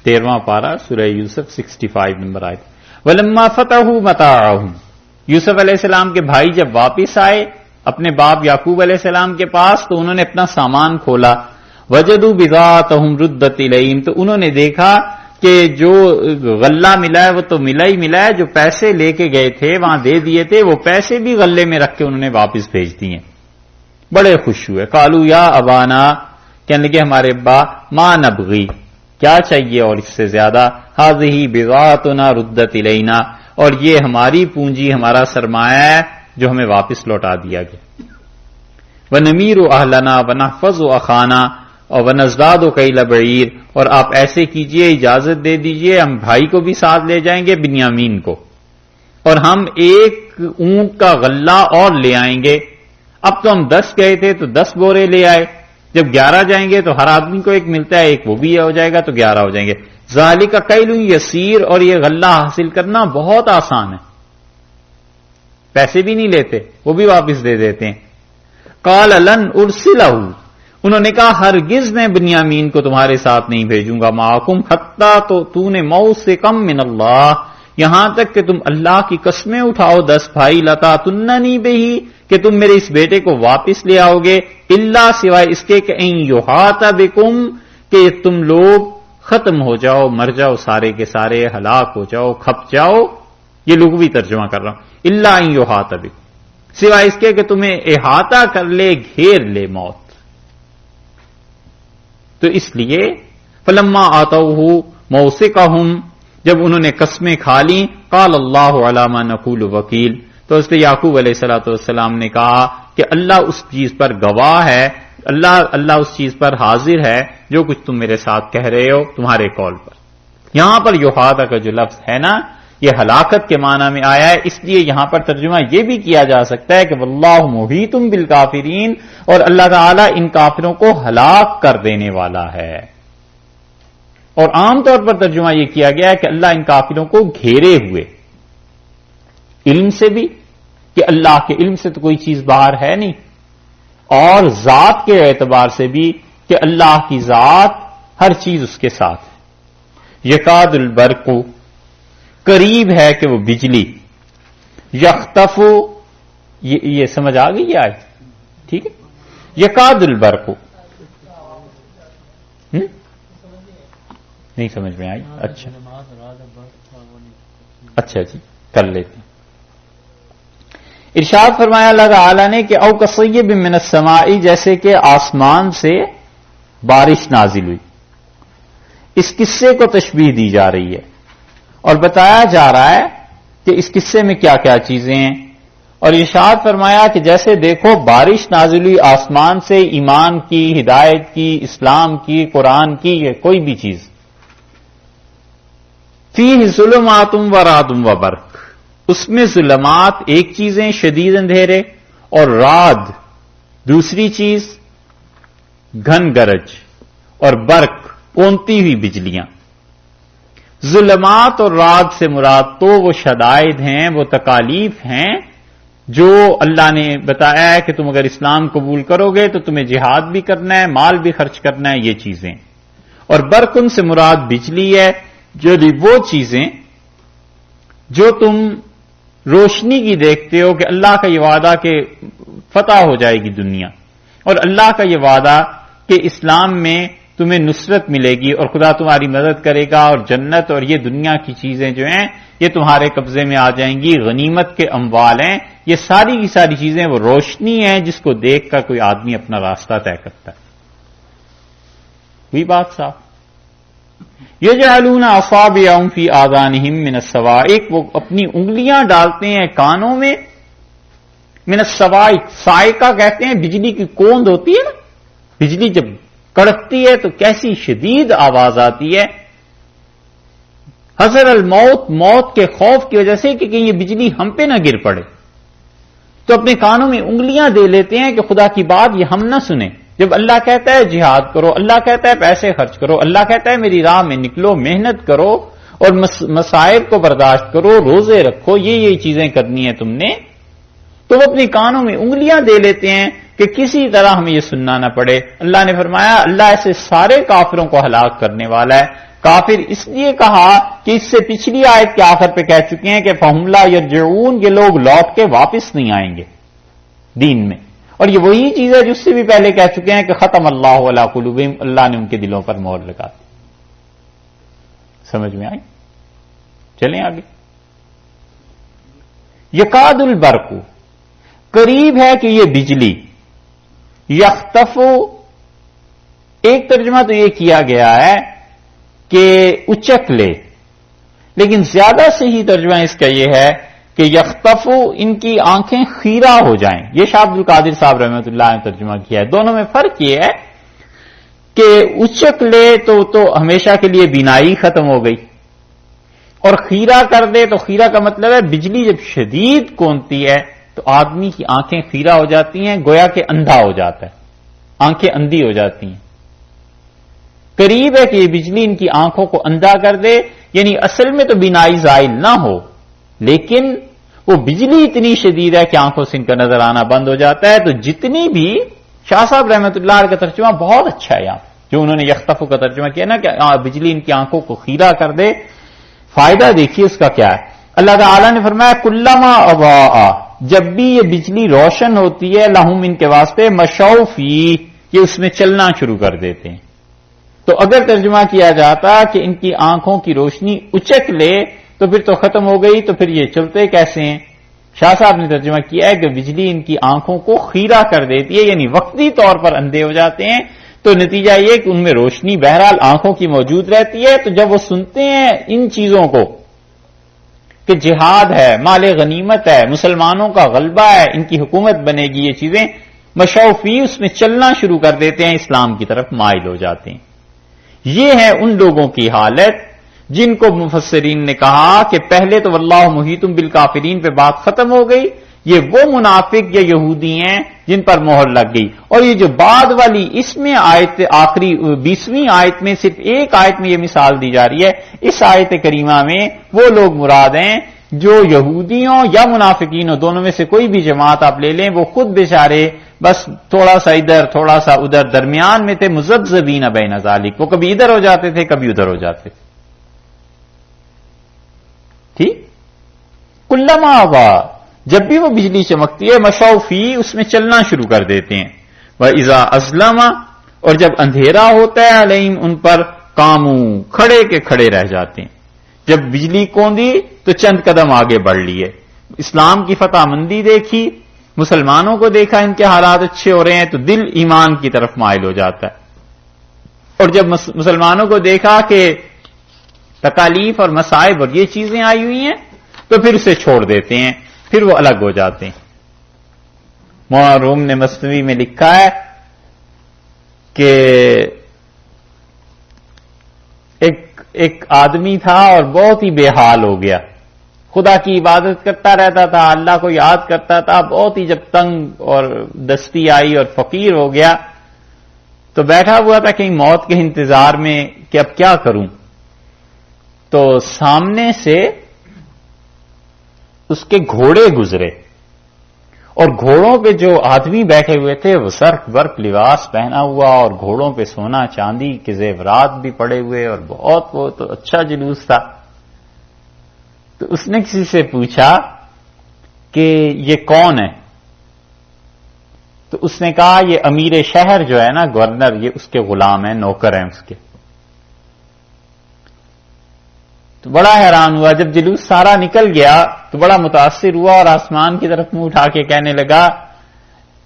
13واں پارہ سورہ یوسف 65 نمبر آیت. وَلَمَّا فَتَحُوا مَتَاعَهُمْ، یوسف علیہ السلام کے بھائی جب واپس آئے اپنے باپ یعقوب علیہ السلام کے پاس تو انہوں نے اپنا سامان کھولا. وَجَدُوا بِضَاعَتَهُمْ رُدَّتْ إِلَيْهِمْ، تو انہوں نے دیکھا کہ جو غلہ ملا ہے وہ تو ملا ہی ملا ہے، جو پیسے لے کے گئے تھے وہاں دے دیے تھے، وہ پیسے بھی غلے میں رکھ کے انہوں نے واپس بھیج دیے. بڑے خوش ہوئے. قالوا یا ابانا، کہنے لگے ہمارے ابا، ما نبغی، کیا چاہیے اور اس سے زیادہ، هذه بضاعتنا ردت الینا، اور یہ ہماری پونجی، ہمارا سرمایہ ہے جو ہمیں واپس لوٹا دیا گیا. ونمیر اہلنا ونحفظ اخانا اور ونزداد کیل بعیر، اور آپ ایسے کیجئے، اجازت دے دیجئے، ہم بھائی کو بھی ساتھ لے جائیں گے، بنیامین کو، اور ہم ایک اونٹ کا غلہ اور لے آئیں گے. اب تو ہم 10 گئے تھے تو 10 بورے لے آئے، جب 11 جائیں گے تو ہر آدمی کو ایک ملتا ہے، ایک وہ بھی ہو جائے گا تو 11 ہو جائیں گے. ذالک کیل یسیر، اور یہ غلہ حاصل کرنا بہت آسان ہے، پیسے بھی نہیں لیتے، وہ بھی واپس دے دیتے ہیں. قال لن ارسلہ، انہوں نے کہا ہرگز میں بنیامین کو تمہارے ساتھ نہیں بھیجوں گا. معکم حتی، تو نے موثقا من اللہ، یہاں تک کہ تم اللہ کی قسمیں اٹھاؤ 10 بھائی، لتاتننی بہی، کہ تم میرے اس بیٹے کو واپس لے آؤ گے، الا سوائے اس کے کہ ان یحاط بکم، کہ تم لوگ ختم ہو جاؤ، مر جاؤ، سارے کے سارے ہلاک ہو جاؤ، کھپ جاؤ. یہ لغوی ترجمہ کر رہا ہوں. الا ان یحاط بکم، سوائے اس کے کہ تمہیں احاطہ کر لے، گھیر لے موت. تو اس لیے فلما آتوہ موثقہم، جب انہوں نے قسمیں کھا لیں، قال اللہ علی ما نقول وکیل، تو اس نے یعقوب علیہ الصلوۃ والسلام نے کہا کہ اللہ اس چیز پر گواہ ہے، اللہ اس چیز پر حاضر ہے جو کچھ تم میرے ساتھ کہہ رہے ہو تمہارے قول پر. یہاں پر یحاط کا جو لفظ ہے نا، یہ ہلاکت کے معنی میں آیا ہے، اس لیے یہاں پر ترجمہ یہ بھی کیا جا سکتا ہے کہ واللہ محیط بالکافرین، اور اللہ تعالیٰ ان کافروں کو ہلاک کر دینے والا ہے. اور عام طور پر ترجمہ یہ کیا گیا ہے کہ اللہ ان کافروں کو گھیرے ہوئے، علم سے بھی کہ اللہ کے علم سے تو کوئی چیز باہر ہے نہیں، اور ذات کے اعتبار سے بھی کہ اللہ کی ذات ہر چیز اس کے ساتھ ہے. یکاد البرق، قریب ہے کہ وہ بجلی، یختف، یہ سمجھ آ گئی آج، ٹھیک ہے. یکاد البرق، نہیں سمجھ میں آئی، اچھا جی کر لیتے ہیں. ارشاد فرمایا اللہ تعالی نے کہ او کصیب من السماء، جیسے کہ آسمان سے بارش نازل ہوئی. اس قصے کو تشبیہ دی جا رہی ہے اور بتایا جا رہا ہے کہ اس قصے میں کیا کیا چیزیں ہیں. اور ارشاد فرمایا کہ جیسے دیکھو بارش نازل ہوئی آسمان سے، ایمان کی، ہدایت کی، اسلام کی، قرآن کی، یہ کوئی بھی چیز. فیہ ظلمات و رعد و برق، اس میں ظلمات ایک چیزیں شدید اندھیرے، اور رعد دوسری چیز گھن گرج، اور برق کونتی ہوئی بجلیاں. ظلمات اور رعد سے مراد تو وہ شدائد ہیں، وہ تکالیف ہیں جو اللہ نے بتایا ہے کہ تم اگر اسلام قبول کرو گے تو تمہیں جہاد بھی کرنا ہے، مال بھی خرچ کرنا ہے، یہ چیزیں. اور برقن سے مراد بجلی ہے، جو وہ چیزیں جو تم روشنی کی دیکھتے ہو کہ اللہ کا یہ وعدہ کہ فتح ہو جائے گی دنیا، اور اللہ کا یہ وعدہ کہ اسلام میں تمہیں نصرت ملے گی اور خدا تمہاری مدد کرے گا، اور جنت اور یہ دنیا کی چیزیں جو ہیں یہ تمہارے قبضے میں آ جائیں گی، غنیمت کے اموال ہیں، یہ ساری کی ساری چیزیں وہ روشنی ہیں جس کو دیکھ کر کوئی آدمی اپنا راستہ طے کرتا ہے. وہی بات صاف. یجعلون اصابعهم فی آذانہم من الصواعق، وہ اپنی انگلیاں ڈالتے ہیں کانوں میں، من الصواعق، صاعقہ کہتے ہیں بجلی کی کوند ہوتی ہے نا، بجلی جب کڑکتی ہے تو کیسی شدید آواز آتی ہے. حذر الموت، موت کے خوف کی وجہ سے کہ کہیں یہ بجلی ہم پہ نہ گر پڑے، تو اپنے کانوں میں انگلیاں دے لیتے ہیں کہ خدا کی بات یہ ہم نہ سنیں. جب اللہ کہتا ہے جہاد کرو، اللہ کہتا ہے پیسے خرچ کرو، اللہ کہتا ہے میری راہ میں نکلو، محنت کرو اور مصائب کو برداشت کرو، روزے رکھو، یہ چیزیں کرنی ہے تم نے، تو وہ اپنے کانوں میں انگلیاں دے لیتے ہیں کہ کسی طرح ہمیں یہ سننا نہ پڑے. اللہ نے فرمایا اللہ ایسے سارے کافروں کو ہلاک کرنے والا ہے. کافر اس لیے کہا کہ اس سے پچھلی آیت کے آخر پہ کہہ چکے ہیں کہ فَهُمْ لَا يَرْجِعُونَ، یہ لوگ لوٹ کے واپس نہیں آئیں گے دین میں. اور یہ وہی چیز ہے جس سے بھی پہلے کہہ چکے ہیں کہ ختم اللہ علی قلوبہم، اللہ نے ان کے دلوں پر مہر لگا دی. سمجھ میں آئی؟ چلیں آگے. یکاد البرق، قریب ہے کہ یہ بجلی، یخطف، ایک ترجمہ تو یہ کیا گیا ہے کہ اچک لے، لیکن زیادہ صحیح ترجمہ اس کا یہ ہے کہ یخطف، ان کی آنکھیں خیرہ ہو جائیں. یہ شاہ عبد القادر صاحب رحمۃ اللہ نے ترجمہ کیا ہے. دونوں میں فرق یہ ہے کہ اچک لے تو ہمیشہ کے لیے بینائی ختم ہو گئی، اور خیرہ کر دے تو خیرہ کا مطلب ہے بجلی جب شدید کونتی ہے تو آدمی کی آنکھیں خیرہ ہو جاتی ہیں، گویا کہ اندھا ہو جاتا ہے، آنکھیں اندھی ہو جاتی ہیں. قریب ہے کہ یہ بجلی ان کی آنکھوں کو اندھا کر دے، یعنی اصل میں تو بینائی زائل نہ ہو، لیکن وہ بجلی اتنی شدید ہے کہ آنکھوں سے ان کا نظر آنا بند ہو جاتا ہے. تو جتنی بھی شاہ صاحب رحمۃ اللہ علیہ کا ترجمہ بہت اچھا ہے یہاں جو انہوں نے یخطف کا ترجمہ کیا نا کہ بجلی ان کی آنکھوں کو خیرہ کر دے. فائدہ دیکھیے اس کا کیا ہے. اللہ تعالی نے فرمایا کلما اضاء، جب بھی یہ بجلی روشن ہوتی ہے، لہم، ان کے واسطے، مشوا فیہ، یہ اس میں چلنا شروع کر دیتے ہیں. تو اگر ترجمہ کیا جاتا کہ ان کی آنکھوں کی روشنی اچک لے تو پھر تو ختم ہو گئی، تو پھر یہ چلتے کیسے ہیں؟ شاہ صاحب نے ترجمہ کیا ہے کہ بجلی ان کی آنکھوں کو خیرہ کر دیتی ہے، یعنی وقتی طور پر اندھے ہو جاتے ہیں. تو نتیجہ یہ کہ ان میں روشنی بہرحال آنکھوں کی موجود رہتی ہے. تو جب وہ سنتے ہیں ان چیزوں کو کہ جہاد ہے، مال غنیمت ہے، مسلمانوں کا غلبہ ہے، ان کی حکومت بنے گی، یہ چیزیں مشوفی اس میں چلنا شروع کر دیتے ہیں، اسلام کی طرف مائل ہو جاتے ہیں. یہ ہے ان لوگوں کی حالت جن کو مفسرین نے کہا کہ پہلے تو واللہ محیط بالکافرین پہ بات ختم ہو گئی، یہ وہ منافق یا یہودی ہیں جن پر مہر لگ گئی. اور یہ جو بعد والی اس میں آیت، آخری 20ویں آیت میں صرف ایک آیت میں یہ مثال دی جا رہی ہے. اس آیت کریمہ میں وہ لوگ مراد ہیں جو یہودیوں یا منافقین، دونوں میں سے کوئی بھی جماعت آپ لے لیں، وہ خود بیچارے بس تھوڑا سا ادھر تھوڑا سا ادھر درمیان میں تھے، مذبذبین بین ذالک، وہ کبھی ادھر ہو جاتے تھے کبھی ادھر ہو جاتے تھے. ٹھیک. کلما اضاء، جب بھی وہ بجلی چمکتی ہے، مشوا فیہ، اس میں چلنا شروع کر دیتے ہیں. وَإِذَا أَظْلَمَ، اور جب اندھیرا ہوتا ہے، علیہم، ان پر، قاموا، کھڑے کے کھڑے رہ جاتے ہیں. جب بجلی کوندی تو چند قدم آگے بڑھ لیے، اسلام کی فتح مندی دیکھی، مسلمانوں کو دیکھا ان کے حالات اچھے ہو رہے ہیں تو دل ایمان کی طرف مائل ہو جاتا ہے. اور جب مسلمانوں کو دیکھا کہ تکالیف اور مصائب اور یہ چیزیں آئی ہوئی ہیں تو پھر اسے چھوڑ دیتے ہیں، پھر وہ الگ ہو جاتے ہیں. مولانا روم نے مثنوی میں لکھا ہے کہ ایک آدمی تھا اور بہت ہی بے حال ہو گیا، خدا کی عبادت کرتا رہتا تھا، اللہ کو یاد کرتا تھا، بہت ہی جب تنگ اور دستی آئی اور فقیر ہو گیا تو بیٹھا ہوا تھا کہیں موت کے انتظار میں کہ اب کیا کروں. تو سامنے سے اس کے گھوڑے گزرے اور گھوڑوں پہ جو آدمی بیٹھے ہوئے تھے وہ سرخ برق لباس پہنا ہوا اور گھوڑوں پہ سونا چاندی کے زیورات بھی پڑے ہوئے اور بہت اچھا جلوس تھا. تو اس نے کسی سے پوچھا کہ یہ کون ہے؟ تو اس نے کہا یہ امیر شہر جو ہے نا، گورنر، یہ اس کے غلام ہیں، نوکر ہیں اس کے. تو بڑا حیران ہوا. جب جلوس سارا نکل گیا تو بڑا متاثر ہوا اور آسمان کی طرف منہ اٹھا کے کہنے لگا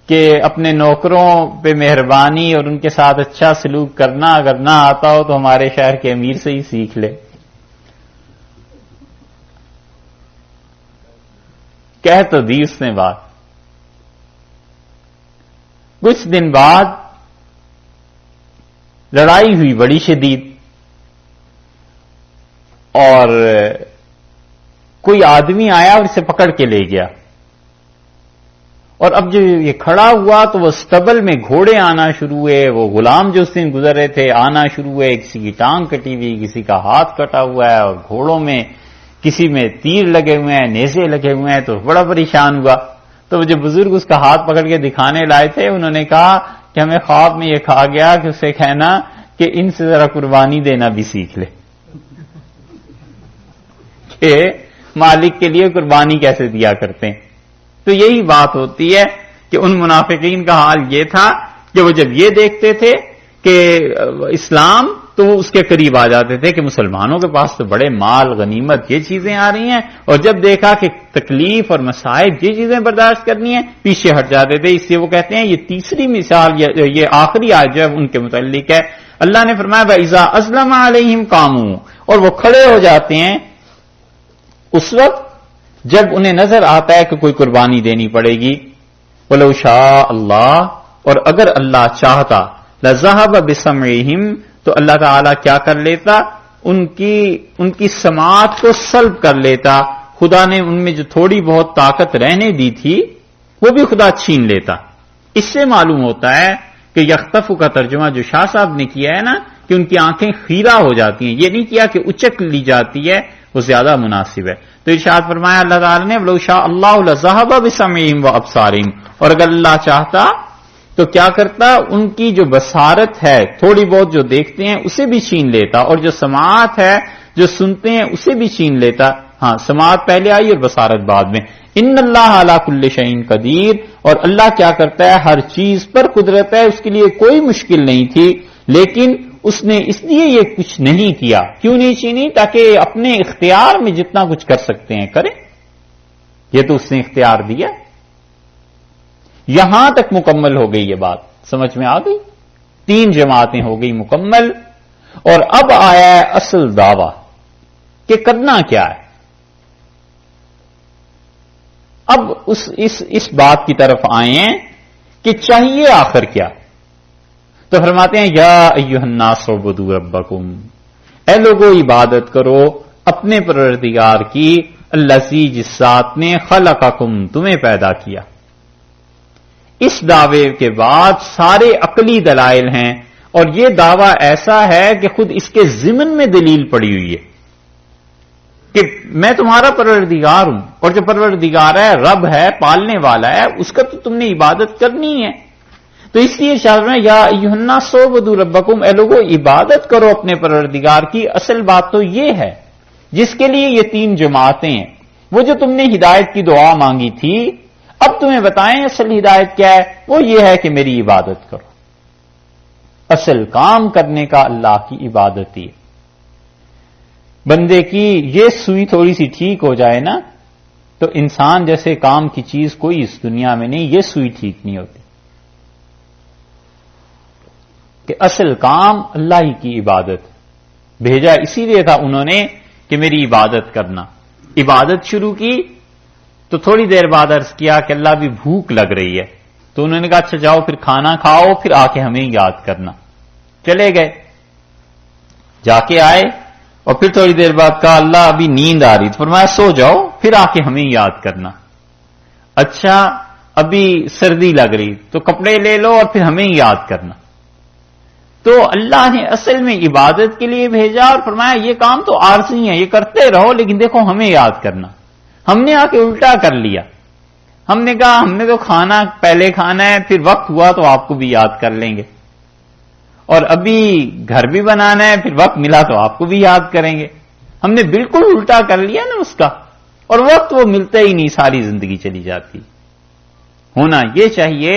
کہ اپنے نوکروں پہ مہربانی اور ان کے ساتھ اچھا سلوک کرنا اگر نہ آتا ہو تو ہمارے شہر کے امیر سے ہی سیکھ لے. کہہ تو دی اس نے بات. کچھ دن بعد لڑائی ہوئی بڑی شدید، اور کوئی آدمی آیا اور اسے پکڑ کے لے گیا. اور اب جو یہ کھڑا ہوا تو وہ اسٹبل میں گھوڑے آنا شروع ہوئے. وہ غلام جو اس دن گزر رہے تھے آنا شروع ہوئے. کسی کی ٹانگ کٹی ہوئی، کسی کا ہاتھ کٹا ہوا ہے، اور گھوڑوں میں کسی میں تیر لگے ہوئے ہیں، نیزے لگے ہوئے ہیں. تو بڑا پریشان ہوا. تو وہ جو بزرگ اس کا ہاتھ پکڑ کے دکھانے لائے تھے انہوں نے کہا کہ ہمیں خواب میں یہ کہا گیا کہ اسے کہنا کہ ان سے ذرا قربانی دینا بھی سیکھ لے، کہ مالک کے لیے قربانی کیسے دیا کرتے ہیں. تو یہی بات ہوتی ہے کہ ان منافقین کا حال یہ تھا کہ وہ جب یہ دیکھتے تھے کہ اسلام تو وہ اس کے قریب آ جاتے تھے کہ مسلمانوں کے پاس تو بڑے مال، غنیمت، یہ چیزیں آ رہی ہیں، اور جب دیکھا کہ تکلیف اور مصائب یہ چیزیں برداشت کرنی ہیں پیچھے ہٹ جاتے تھے. اس لیے وہ کہتے ہیں یہ تیسری مثال، یہ آخری آیت جو ہے ان کے متعلق ہے. اللہ نے فرمایا وَإِذَا أَسْلَمَ عَلَيْهِمْ قَامُوا، اور وہ کھڑے ہو جاتے ہیں اس وقت جب انہیں نظر آتا ہے کہ کوئی قربانی دینی پڑے گی. وَلَوْ شَاءَ اللَّهُ، اور اگر اللہ چاہتا، لَذَهَبَ بِسَمْعِهِمْ، تو اللہ تعالیٰ کیا کر لیتا، ان کی سماعت کو سلب کر لیتا. خدا نے ان میں جو تھوڑی بہت طاقت رہنے دی تھی وہ بھی خدا چھین لیتا. اس سے معلوم ہوتا ہے کہ یختف کا ترجمہ جو شاہ صاحب نے کیا ہے نا کہ ان کی آنکھیں خیرہ ہو جاتی ہیں، یہ نہیں کیا کہ اچک لی جاتی ہے، وہ زیادہ مناسب ہے. تو ارشاد فرمایا اللہ تعالیٰ نے وَلَوْ شَاءَ اللَّهُ لَذَهَبَ بِسَمْعِهِمْ وَأَبْصَارِهِمْ، اور اگر اللہ چاہتا تو کیا کرتا، ان کی جو بصارت ہے تھوڑی بہت جو دیکھتے ہیں اسے بھی چھین لیتا، اور جو سماعت ہے جو سنتے ہیں اسے بھی چھین لیتا. ہاں، سماعت پہلے آئی اور بصارت بعد میں. ان اللہ علی کل شیء قدیر، اور اللہ کیا کرتا ہے ہر چیز پر قدرت ہے، اس کے لیے کوئی مشکل نہیں تھی، لیکن اس نے اس لیے یہ کچھ نہیں کیا. کیوں نہیں چھینی؟ تاکہ اپنے اختیار میں جتنا کچھ کر سکتے ہیں کریں. یہ تو اس نے اختیار دیا. یہاں تک مکمل ہو گئی یہ بات، سمجھ میں آ گئی. 3 جماعتیں ہو گئی مکمل، اور اب آیا ہے اصل دعویٰ کہ کرنا کیا ہے. اب اس بات کی طرف آئے ہیں کہ چاہیے آخر کیا. تو فرماتے ہیں یا ایھا الناس اعبدوا ربکم، اے لوگو عبادت کرو اپنے پروردگار کی، الذی، جس ذات نے خلقکم، تمہیں پیدا کیا. اس دعوے کے بعد سارے عقلی دلائل ہیں، اور یہ دعویٰ ایسا ہے کہ خود اس کے ضمن میں دلیل پڑی ہوئی ہے کہ میں تمہارا پروردگار ہوں، اور جو پروردگار ہے، رب ہے، پالنے والا ہے، اس کا تو تم نے عبادت کرنی ہے. تو اس لیے شاعر میں یا ایھا الناس اعبدوا ربکم، اے لوگو عبادت کرو اپنے پروردگار کی. اصل بات تو یہ ہے جس کے لیے یہ 3 جماعتیں ہیں. وہ جو تم نے ہدایت کی دعا مانگی تھی، اب تمہیں بتائیں اصل ہدایت کیا ہے. وہ یہ ہے کہ میری عبادت کرو. اصل کام کرنے کا اللہ کی عبادت ہی. بندے کی یہ سوئی تھوڑی سی ٹھیک ہو جائے نا تو انسان جیسے کام کی چیز کوئی اس دنیا میں نہیں. یہ سوئی ٹھیک نہیں ہوتی کہ اصل کام اللہ ہی کی عبادت. بھیجا اسی لیے تھا انہوں نے کہ میری عبادت کرنا. عبادت شروع کی تو تھوڑی دیر بعد عرض کیا کہ اللہ بھی بھوک لگ رہی ہے. تو انہوں نے کہا اچھا جاؤ پھر کھانا کھاؤ، پھر آ کے ہمیں یاد کرنا. چلے گئے، جا کے آئے، اور پھر تھوڑی دیر بعد کہا اللہ ابھی نیند آ رہی، تو فرمایا سو جاؤ پھر آ کے ہمیں یاد کرنا. اچھا ابھی سردی لگ رہی تو کپڑے لے لو اور پھر ہمیں یاد کرنا. تو اللہ نے اصل میں عبادت کے لیے بھیجا اور فرمایا یہ کام تو عارضی ہے، یہ کرتے رہو لیکن دیکھو ہمیں یاد کرنا. ہم نے آ کے الٹا کر لیا. ہم نے کہا ہم نے تو کھانا پہلے کھانا ہے، پھر وقت ہوا تو آپ کو بھی یاد کر لیں گے، اور ابھی گھر بھی بنانا ہے، پھر وقت ملا تو آپ کو بھی یاد کریں گے۔ ہم نے بالکل الٹا کر لیا نا اس کا، اور وقت وہ ملتا ہی نہیں، ساری زندگی چلی جاتی۔ ہونا یہ چاہیے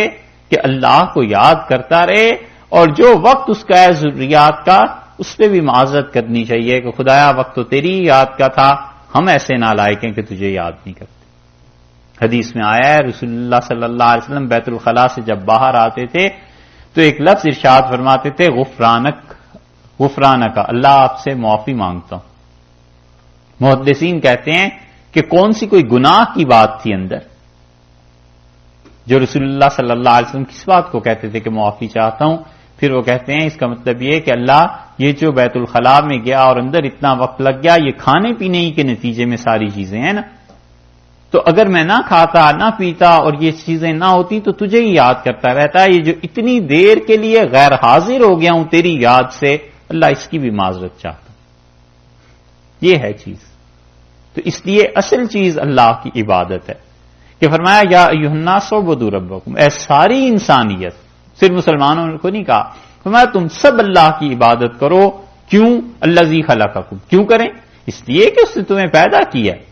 کہ اللہ کو یاد کرتا رہے، اور جو وقت اس کا ہے ضروریات کا، اس پہ بھی معذرت کرنی چاہیے کہ خدایا وقت تو تیری یاد کا تھا، ہم ایسے نالائق ہیں کہ تجھے یاد نہیں کرتے۔ حدیث میں آیا ہے رسول اللہ صلی اللہ علیہ وسلم بیت الخلاء سے جب باہر آتے تھے تو ایک لفظ ارشاد فرماتے تھے، غفرانک، اللہ آپ سے معافی مانگتا ہوں۔ محدثین کہتے ہیں کہ کون سی کوئی گناہ کی بات تھی اندر جو رسول اللہ صلی اللہ علیہ وسلم کس بات کو کہتے تھے کہ معافی چاہتا ہوں؟ پھر وہ کہتے ہیں اس کا مطلب یہ کہ اللہ یہ جو بیت الخلاء میں گیا اور اندر اتنا وقت لگ گیا، یہ کھانے پینے ہی کے نتیجے میں ساری چیزیں ہیں نا، تو اگر میں نہ کھاتا نہ پیتا اور یہ چیزیں نہ ہوتی تو تجھے ہی یاد کرتا رہتا ہے، یہ جو اتنی دیر کے لیے غیر حاضر ہو گیا ہوں تیری یاد سے، اللہ اس کی بھی معذرت چاہتا ہوں۔ یہ ہے چیز، تو اس لیے اصل چیز اللہ کی عبادت ہے کہ فرمایا یا ایھا الناس اعبدوا ربکم، اے ساری انسانیت، صرف مسلمانوں کو نہیں کہا، فرمایا تم سب اللہ کی عبادت کرو۔ کیوں؟ الذی خلقکم، کیوں کریں؟ اس لیے کہ اس نے تمہیں پیدا کیا ہے،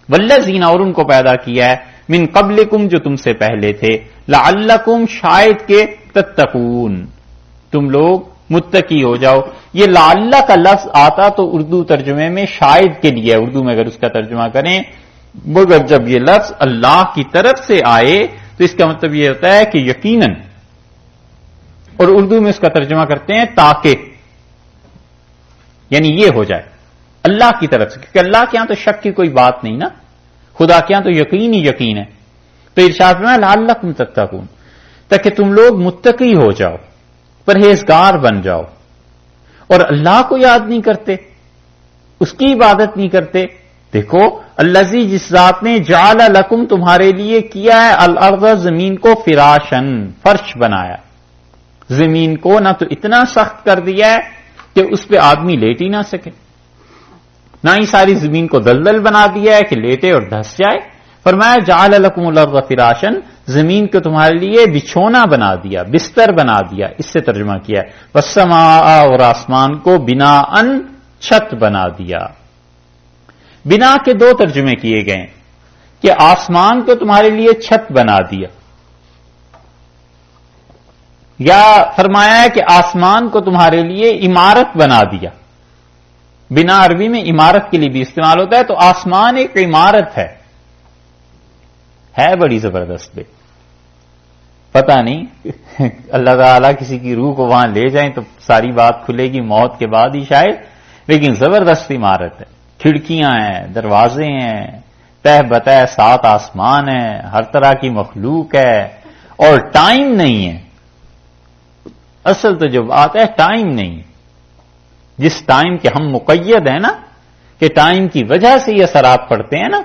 والذین، اور ان کو پیدا کیا ہے، من قبلکم، جو تم سے پہلے تھے، لعلکم، شاید کہ تتقون، تم لوگ متقی ہو جاؤ۔ یہ لعل کا لفظ آتا تو اردو ترجمے میں شاید کے لیے، اردو میں اگر اس کا ترجمہ کریں، مگر جب یہ لفظ اللہ کی طرف سے آئے تو اس کا مطلب یہ ہوتا ہے کہ یقیناً، اور اردو میں اس کا ترجمہ کرتے ہیں تاکہ، یعنی یہ ہو جائے اللہ کی طرف سے، کیونکہ اللہ کے ہاں تو شک کی کوئی بات نہیں نا، خدا کے ہاں تو یقین ہی یقین ہے۔ تو ارشاد میں لعلکم تتقون، تاکہ تم لوگ متقی ہو جاؤ، پرہیزگار بن جاؤ، اور اللہ کو یاد نہیں کرتے، اس کی عبادت نہیں کرتے۔ دیکھو الذی، جس ذات نے جعل لکم، تمہارے لیے کیا ہے، الارض، زمین کو، فراشن، فرش بنایا، زمین کو نہ تو اتنا سخت کر دیا ہے کہ اس پہ آدمی لیٹ ہی نہ سکے، نہ ہی ساری زمین کو دلدل بنا دیا ہے کہ لیٹے اور دھس جائے۔ فرمایا جعل لکم الارض فراشن، زمین کو تمہارے لیے بچھونا بنا دیا، بستر بنا دیا، اس سے ترجمہ کیا ہے، والسماء، اور آسمان کو، بناءً، چھت بنا دیا۔ بنا کے دو ترجمے کیے گئے کہ آسمان کو تمہارے لیے چھت بنا دیا، یا فرمایا ہے کہ آسمان کو تمہارے لیے عمارت بنا دیا۔ بنا عربی میں عمارت کے لیے بھی استعمال ہوتا ہے، تو آسمان ایک عمارت ہے بڑی زبردست بے، پتہ نہیں اللہ تعالیٰ کسی کی روح کو وہاں لے جائیں تو ساری بات کھلے گی موت کے بعد ہی شاید، لیکن زبردست عمارت ہے، کھڑکیاں ہیں، دروازے ہیں، تہ بتہ 7 آسمان ہیں، ہر طرح کی مخلوق ہے، اور ٹائم نہیں ہے۔ اصل تو جو بات ہے ٹائم نہیں، جس ٹائم کے ہم مقید ہیں نا، کہ ٹائم کی وجہ سے یہ اثرات پڑتے ہیں نا،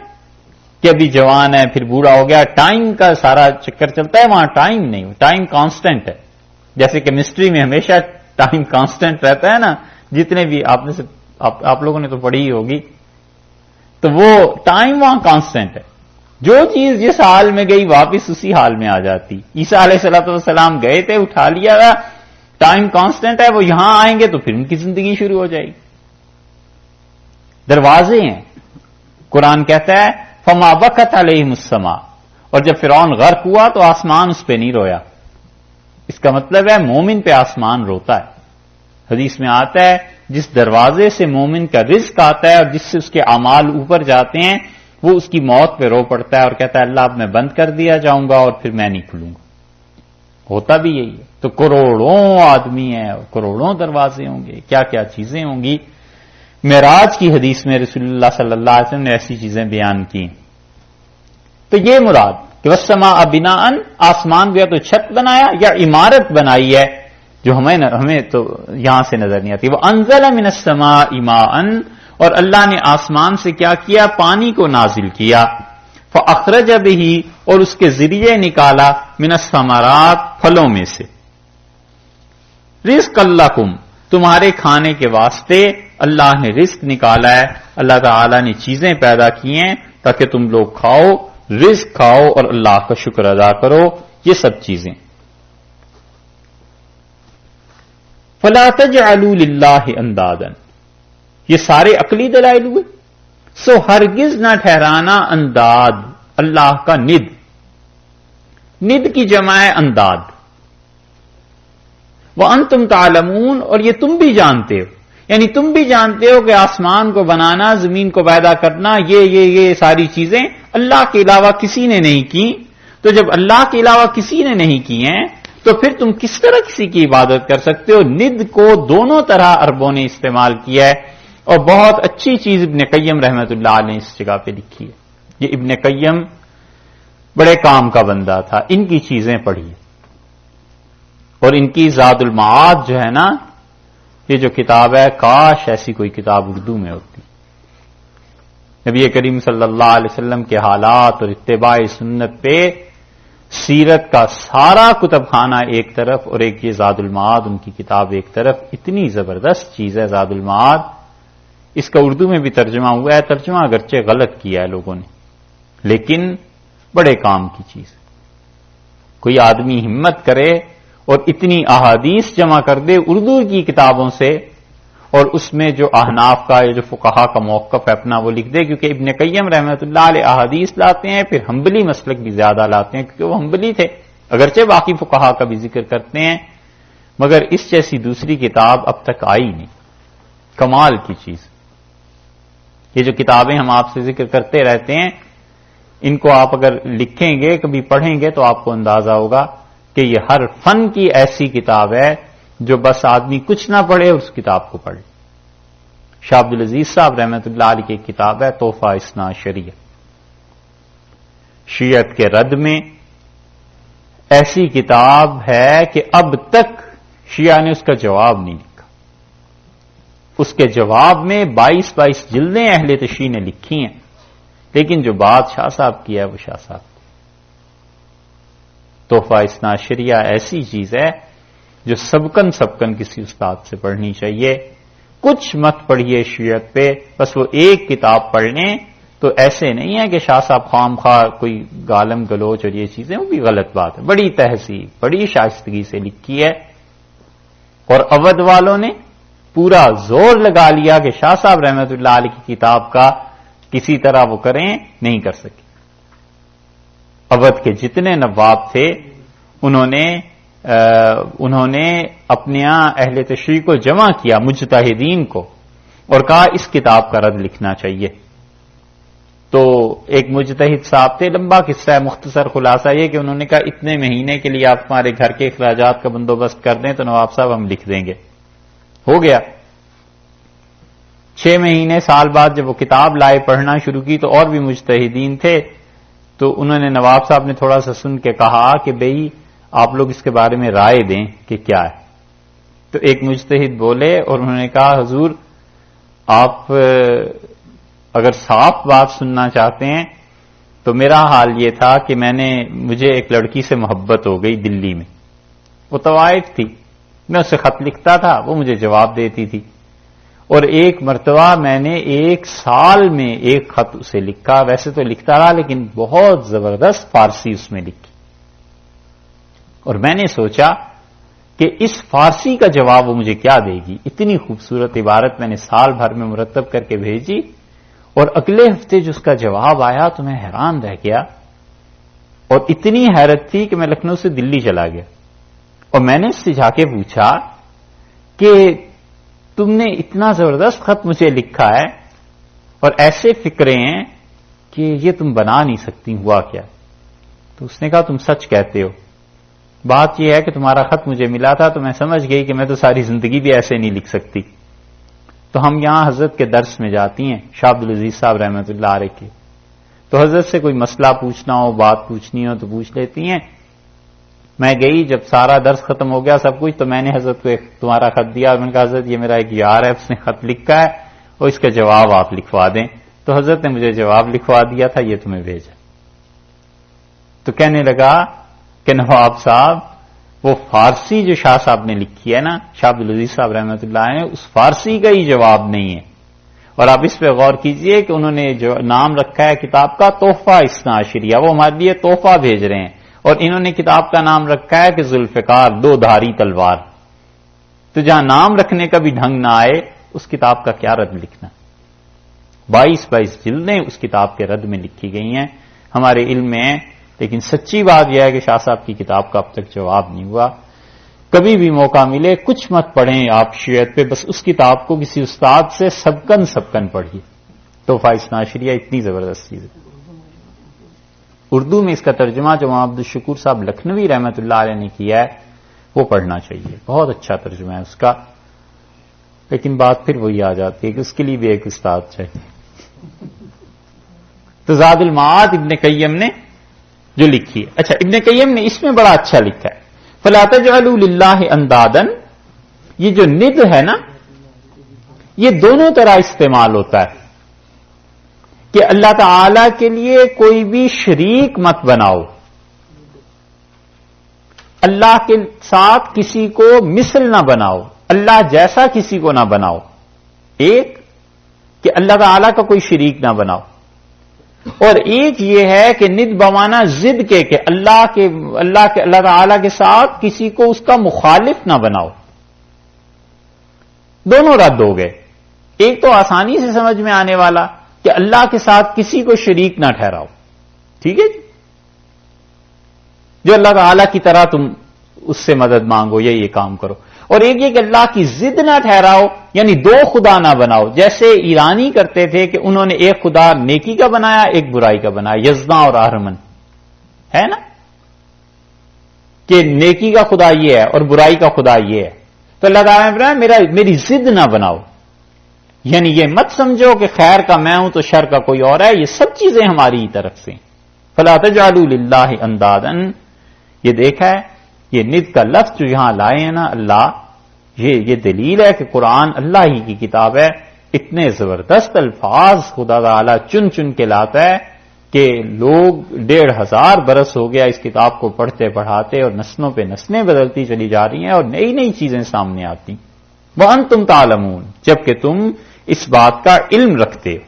کہ ابھی جوان ہے پھر بوڑھا ہو گیا، ٹائم کا سارا چکر چلتا ہے، وہاں ٹائم نہیں، ٹائم کانسٹنٹ ہے۔ جیسے کیمسٹری میں ہمیشہ ٹائم کانسٹنٹ رہتا ہے نا، جتنے بھی آپ لوگوں نے تو پڑھی ہی ہوگی، تو وہ ٹائم وہاں کانسٹنٹ ہے، جو چیز جس حال میں گئی واپس اسی حال میں آ جاتی۔ عیسیٰ علیہ السلام گئے تھے، اٹھا لیا تھا، ٹائم کانسٹنٹ ہے، وہ یہاں آئیں گے تو پھر ان کی زندگی شروع ہو جائے گی۔ دروازے ہیں، قرآن کہتا ہے فما بکت علیہم السماء، اور جب فرعون غرق ہوا تو آسمان اس پہ نہیں رویا، اس کا مطلب ہے مومن پہ آسمان روتا ہے۔ حدیث میں آتا ہے جس دروازے سے مومن کا رزق آتا ہے اور جس سے اس کے اعمال اوپر جاتے ہیں، وہ اس کی موت پہ رو پڑتا ہے اور کہتا ہے اللہ اب میں بند کر دیا جاؤں گا اور پھر میں نہیں کھلوں گا۔ ہوتا بھی یہی ہے۔ تو کروڑوں آدمی ہیں، کروڑوں دروازے ہوں گے، کیا کیا چیزیں ہوں گی۔ معراج کی حدیث میں رسول اللہ صلی اللہ علیہ وسلم نے ایسی چیزیں بیان کی۔ تو یہ مراد کہ والسماء بناءً، آسمان کو یا تو چھت بنایا یا عمارت بنائی ہے، جو ہمیں تو یہاں سے نظر نہیں آتی۔ وانزل من السماء ماءً، اور اللہ نے آسمان سے کیا کیا، پانی کو نازل کیا، فاخرج به، اور اس کے ذریعے نکالا، من الثمرات، پھلوں میں سے، رزق لکم، تمہارے کھانے کے واسطے اللہ نے رزق نکالا ہے، اللہ تعالی نے چیزیں پیدا کی ہیں تاکہ تم لوگ کھاؤ، رزق کھاؤ اور اللہ کا شکر ادا کرو، یہ سب چیزیں. فلا تجعلوا للہ اندادا، یہ سارے عقلی دلائل ہوئے. سو ہرگز نہ ٹھہرانا انداد اللہ کا ند. ند کی جمع ہے انداد. وانتم تعلمون، اور یہ تم بھی جانتے ہو، یعنی تم بھی جانتے ہو کہ آسمان کو بنانا، زمین کو پیدا کرنا، یہ ساری چیزیں اللہ کے علاوہ کسی نے نہیں کی. تو جب اللہ کے علاوہ کسی نے نہیں کی ہیں تو پھر تم کس طرح کسی کی عبادت کر سکتے ہو؟ ند کو دونوں طرح عربوں نے استعمال کیا ہے، اور بہت اچھی چیز ابن قیم رحمت اللہ علیہ نے اس جگہ پہ لکھی ہے. یہ ابن قیم بڑے کام کا بندہ تھا، ان کی چیزیں پڑھیے. اور ان کی زاد المعاد جو ہے نا، یہ جو کتاب ہے، کاش ایسی کوئی کتاب اردو میں ہوتی. نبی کریم صلی اللہ علیہ وسلم کے حالات اور اتباع سنت پہ سیرت کا سارا کتب خانہ ایک طرف اور ایک یہ زاد المعاد ان کی کتاب ایک طرف. اتنی زبردست چیز ہے زاد المعاد. اس کا اردو میں بھی ترجمہ ہوا ہے، ترجمہ اگرچہ غلط کیا ہے لوگوں نے، لیکن بڑے کام کی چیز. کوئی آدمی ہمت کرے اور اتنی احادیث جمع کر دے اردو کی کتابوں سے، اور اس میں جو احناف کا یا جو فقہا کا موقف ہے اپنا وہ لکھ دے. کیونکہ ابن قیم رحمۃ اللہ علیہ احادیث لاتے ہیں، پھر حنبلی مسلک بھی زیادہ لاتے ہیں کیونکہ وہ حنبلی تھے، اگرچہ باقی فقہا کا بھی ذکر کرتے ہیں، مگر اس جیسی دوسری کتاب اب تک آئی نہیں. کمال کی چیز. یہ جو کتابیں ہم آپ سے ذکر کرتے رہتے ہیں، ان کو آپ اگر لکھیں گے، کبھی پڑھیں گے تو آپ کو اندازہ ہوگا کہ یہ ہر فن کی ایسی کتاب ہے جو بس آدمی کچھ نہ پڑھے اس کتاب کو پڑھے. شاہ عبد العزیز صاحب رحمۃ اللہ علیہ کی ایک کتاب ہے تحفہ اثنا عشریہ. شیعت کے رد میں ایسی کتاب ہے کہ اب تک شیعہ نے اس کا جواب نہیں لکھا. اس کے جواب میں 22 جلدیں اہل تشیع نے لکھی ہیں، لیکن جو بات شاہ صاحب کی ہے وہ شاہ صاحب کی. تحفہ اثنا عشریہ ایسی چیز ہے جو سبکن کسی استاد سے پڑھنی چاہیے. کچھ مت پڑھیے شیعت پہ، بس وہ ایک کتاب پڑھ لیں. تو ایسے نہیں ہے کہ شاہ صاحب خام خواہ کوئی گالم گلوچ اور یہ چیزیں، وہ بھی غلط بات ہے. بڑی تہذیب، بڑی شائستگی سے لکھی ہے. اور اودھ والوں نے پورا زور لگا لیا کہ شاہ صاحب رحمۃ اللہ علیہ کی کتاب کا کسی طرح وہ کریں، نہیں کر سکے. اودھ کے جتنے نواب تھے انہوں نے اپنے یہاں اہل تشریع کو جمع کیا، مجتہدین کو، اور کہا اس کتاب کا رد لکھنا چاہیے. تو ایک مجتہد صاحب تھے، لمبا قصہ ہے، مختصر خلاصہ یہ کہ انہوں نے کہا اتنے مہینے کے لیے آپ ہمارے گھر کے اخراجات کا بندوبست کر دیں تو نواب صاحب ہم لکھ دیں گے. ہو گیا. 6 مہینے سال بعد جب وہ کتاب لائے، پڑھنا شروع کی تو اور بھی مجتہدین تھے. تو انہوں نے نواب صاحب نے تھوڑا سا سن کے کہا کہ بھئی آپ لوگ اس کے بارے میں رائے دیں کہ کیا ہے. تو ایک مجتہد بولے اور انہوں نے کہا حضور آپ اگر صاف بات سننا چاہتے ہیں تو میرا حال یہ تھا کہ مجھے ایک لڑکی سے محبت ہو گئی دلی میں. وہ طوائف تھی، میں اسے خط لکھتا تھا، وہ مجھے جواب دیتی تھی. اور ایک مرتبہ میں نے 1 سال میں ایک خط اسے لکھا. ویسے تو لکھتا رہا لیکن بہت زبردست فارسی اس میں لکھی. اور میں نے سوچا کہ اس فارسی کا جواب وہ مجھے کیا دے گی. اتنی خوبصورت عبارت میں نے سال بھر میں مرتب کر کے بھیجی، اور اگلے ہفتے جو اس کا جواب آیا تو میں حیران رہ گیا. اور اتنی حیرت تھی کہ میں لکھنؤ سے دلی چلا گیا. اور میں نے اس سے جا کے پوچھا کہ تم نے اتنا زبردست خط مجھے لکھا ہے اور ایسے فکرے ہیں کہ یہ تم بنا نہیں سکتی، ہوا کیا؟ تو اس نے کہا تم سچ کہتے ہو. بات یہ ہے کہ تمہارا خط مجھے ملا تھا تو میں سمجھ گئی کہ میں تو ساری زندگی بھی ایسے نہیں لکھ سکتی. تو ہم یہاں حضرت کے درس میں جاتی ہیں، شاہ عبد العزیز صاحب رحمۃ اللہ علیہ کے. تو حضرت سے کوئی مسئلہ پوچھنا ہو، بات پوچھنی ہو تو پوچھ لیتی ہیں. میں گئی، جب سارا درس ختم ہو گیا سب کچھ، تو میں نے حضرت کو ایک تمہارا خط دیا اور میں نے کہا حضرت یہ میرا ایک یار ہے، اس نے خط لکھا ہے اور اس کا جواب آپ لکھوا دیں. تو حضرت نے مجھے جواب لکھوا دیا تھا، یہ تمہیں بھیجا. تو کہنے لگا کہ نواب صاحب وہ فارسی جو شاہ صاحب نے لکھی ہے نا، شاہ عبد العزیز صاحب رحمۃ اللہ نے، اس فارسی کا ہی جواب نہیں ہے. اور آپ اس پہ غور کیجئے کہ انہوں نے جو نام رکھا ہے کتاب کا تحفہ اثنا عشریہ، وہ ہمارے لیے تحفہ بھیج رہے ہیں، اور انہوں نے کتاب کا نام رکھا ہے کہ ذوالفقار، دو دھاری تلوار۔ تو جہاں نام رکھنے کا بھی ڈھنگ نہ آئے، اس کتاب کا کیا رد لکھنا؟ 22 جلدیں اس کتاب کے رد میں لکھی گئی ہیں، ہمارے علم میں ہیں، لیکن سچی بات یہ ہے کہ شاہ صاحب کی کتاب کا اب تک جواب نہیں ہوا۔ کبھی بھی موقع ملے کچھ مت پڑھیں آپ شیعت پہ، بس اس کتاب کو کسی استاد سے سبکن پڑھیے۔ تحفہ اثنا عشریہ اتنی زبردست چیز ہے۔ اردو میں اس کا ترجمہ جو وہاں عبدالشکور صاحب لکھنوی رحمت اللہ علیہ نے کیا ہے وہ پڑھنا چاہیے، بہت اچھا ترجمہ ہے اس کا، لیکن بات پھر وہی آ جاتی ہے کہ اس کے لیے بھی ایک استاد چاہیے۔ تو زاد المعاد ابن قیم نے جو لکھی ہے، اچھا ابن قیم نے اس میں بڑا اچھا لکھا ہے، فَلَا تَجْعَلُوا لِلَّهِ اندادن، یہ جو ند ہے نا یہ دونوں طرح استعمال ہوتا ہے کہ اللہ تعالی کے لیے کوئی بھی شریک مت بناؤ، اللہ کے ساتھ کسی کو مثل نہ بناؤ، اللہ جیسا کسی کو نہ بناؤ، ایک کہ اللہ تعالی کا کوئی شریک نہ بناؤ، اور ایک یہ ہے کہ ند بمانا ضد کے کہ اللہ تعالی کے ساتھ کسی کو اس کا مخالف نہ بناؤ۔ دونوں رد ہو گئے، ایک تو آسانی سے سمجھ میں آنے والا کہ اللہ کے ساتھ کسی کو شریک نہ ٹھہراؤ، ٹھیک ہے جی، جو اللہ تعالی کی طرح تم اس سے مدد مانگو یا یہ کام کرو، اور ایک یہ کہ اللہ کی ضد نہ ٹھہراؤ، یعنی دو خدا نہ بناؤ، جیسے ایرانی کرتے تھے کہ انہوں نے ایک خدا نیکی کا بنایا ایک برائی کا بنایا، یزداں اور اہرمن ہے نا، کہ نیکی کا خدا یہ ہے اور برائی کا خدا یہ ہے، تو اللہ تعالیٰ نے میری ضد نہ بناؤ، یعنی یہ مت سمجھو کہ خیر کا میں ہوں تو شر کا کوئی اور ہے، یہ سب چیزیں ہماری ہی طرف سے۔ فَلَا تَجْعَلُوا لِلَّهِ اندادن، یہ دیکھا ہے یہ ند کا لفظ جو یہاں لائے ہیں نا اللہ، یہ دلیل ہے کہ قرآن اللہ ہی کی کتاب ہے، اتنے زبردست الفاظ خدا تعالی چن چن کے لاتا ہے کہ لوگ 1500 برس ہو گیا اس کتاب کو پڑھتے پڑھاتے، اور نسلوں پہ نسلیں بدلتی چلی جا رہی ہیں اور نئی نئی چیزیں سامنے آتی، وَأَنْتُمْ تَعْلَمُونَ، جبکہ تم اس بات کا علم رکھتے ہو۔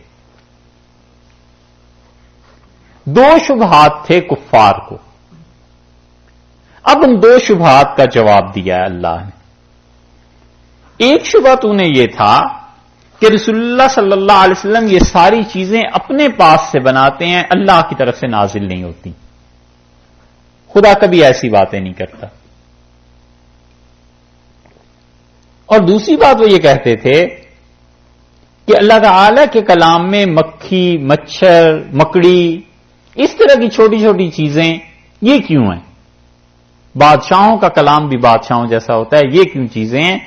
دو شبہات تھے کفار کو، اب ان دو شبہات کا جواب دیا ہے اللہ نے۔ ایک شبہ تو نے یہ تھا کہ رسول اللہ صلی اللہ علیہ وسلم یہ ساری چیزیں اپنے پاس سے بناتے ہیں، اللہ کی طرف سے نازل نہیں ہوتی، خدا کبھی ایسی باتیں نہیں کرتا۔ اور دوسری بات وہ یہ کہتے تھے کہ اللہ تعالی کے کلام میں مکھی، مچھر، مکڑی، اس طرح کی چھوٹی چھوٹی چیزیں یہ کیوں ہیں؟ بادشاہوں کا کلام بھی بادشاہوں جیسا ہوتا ہے، یہ کیوں چیزیں ہیں؟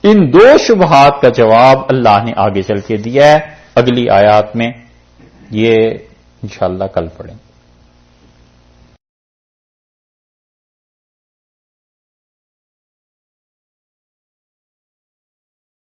ان دو شبہات کا جواب اللہ نے آگے چل کے دیا ہے اگلی آیات میں، یہ انشاءاللہ کل پڑھیں۔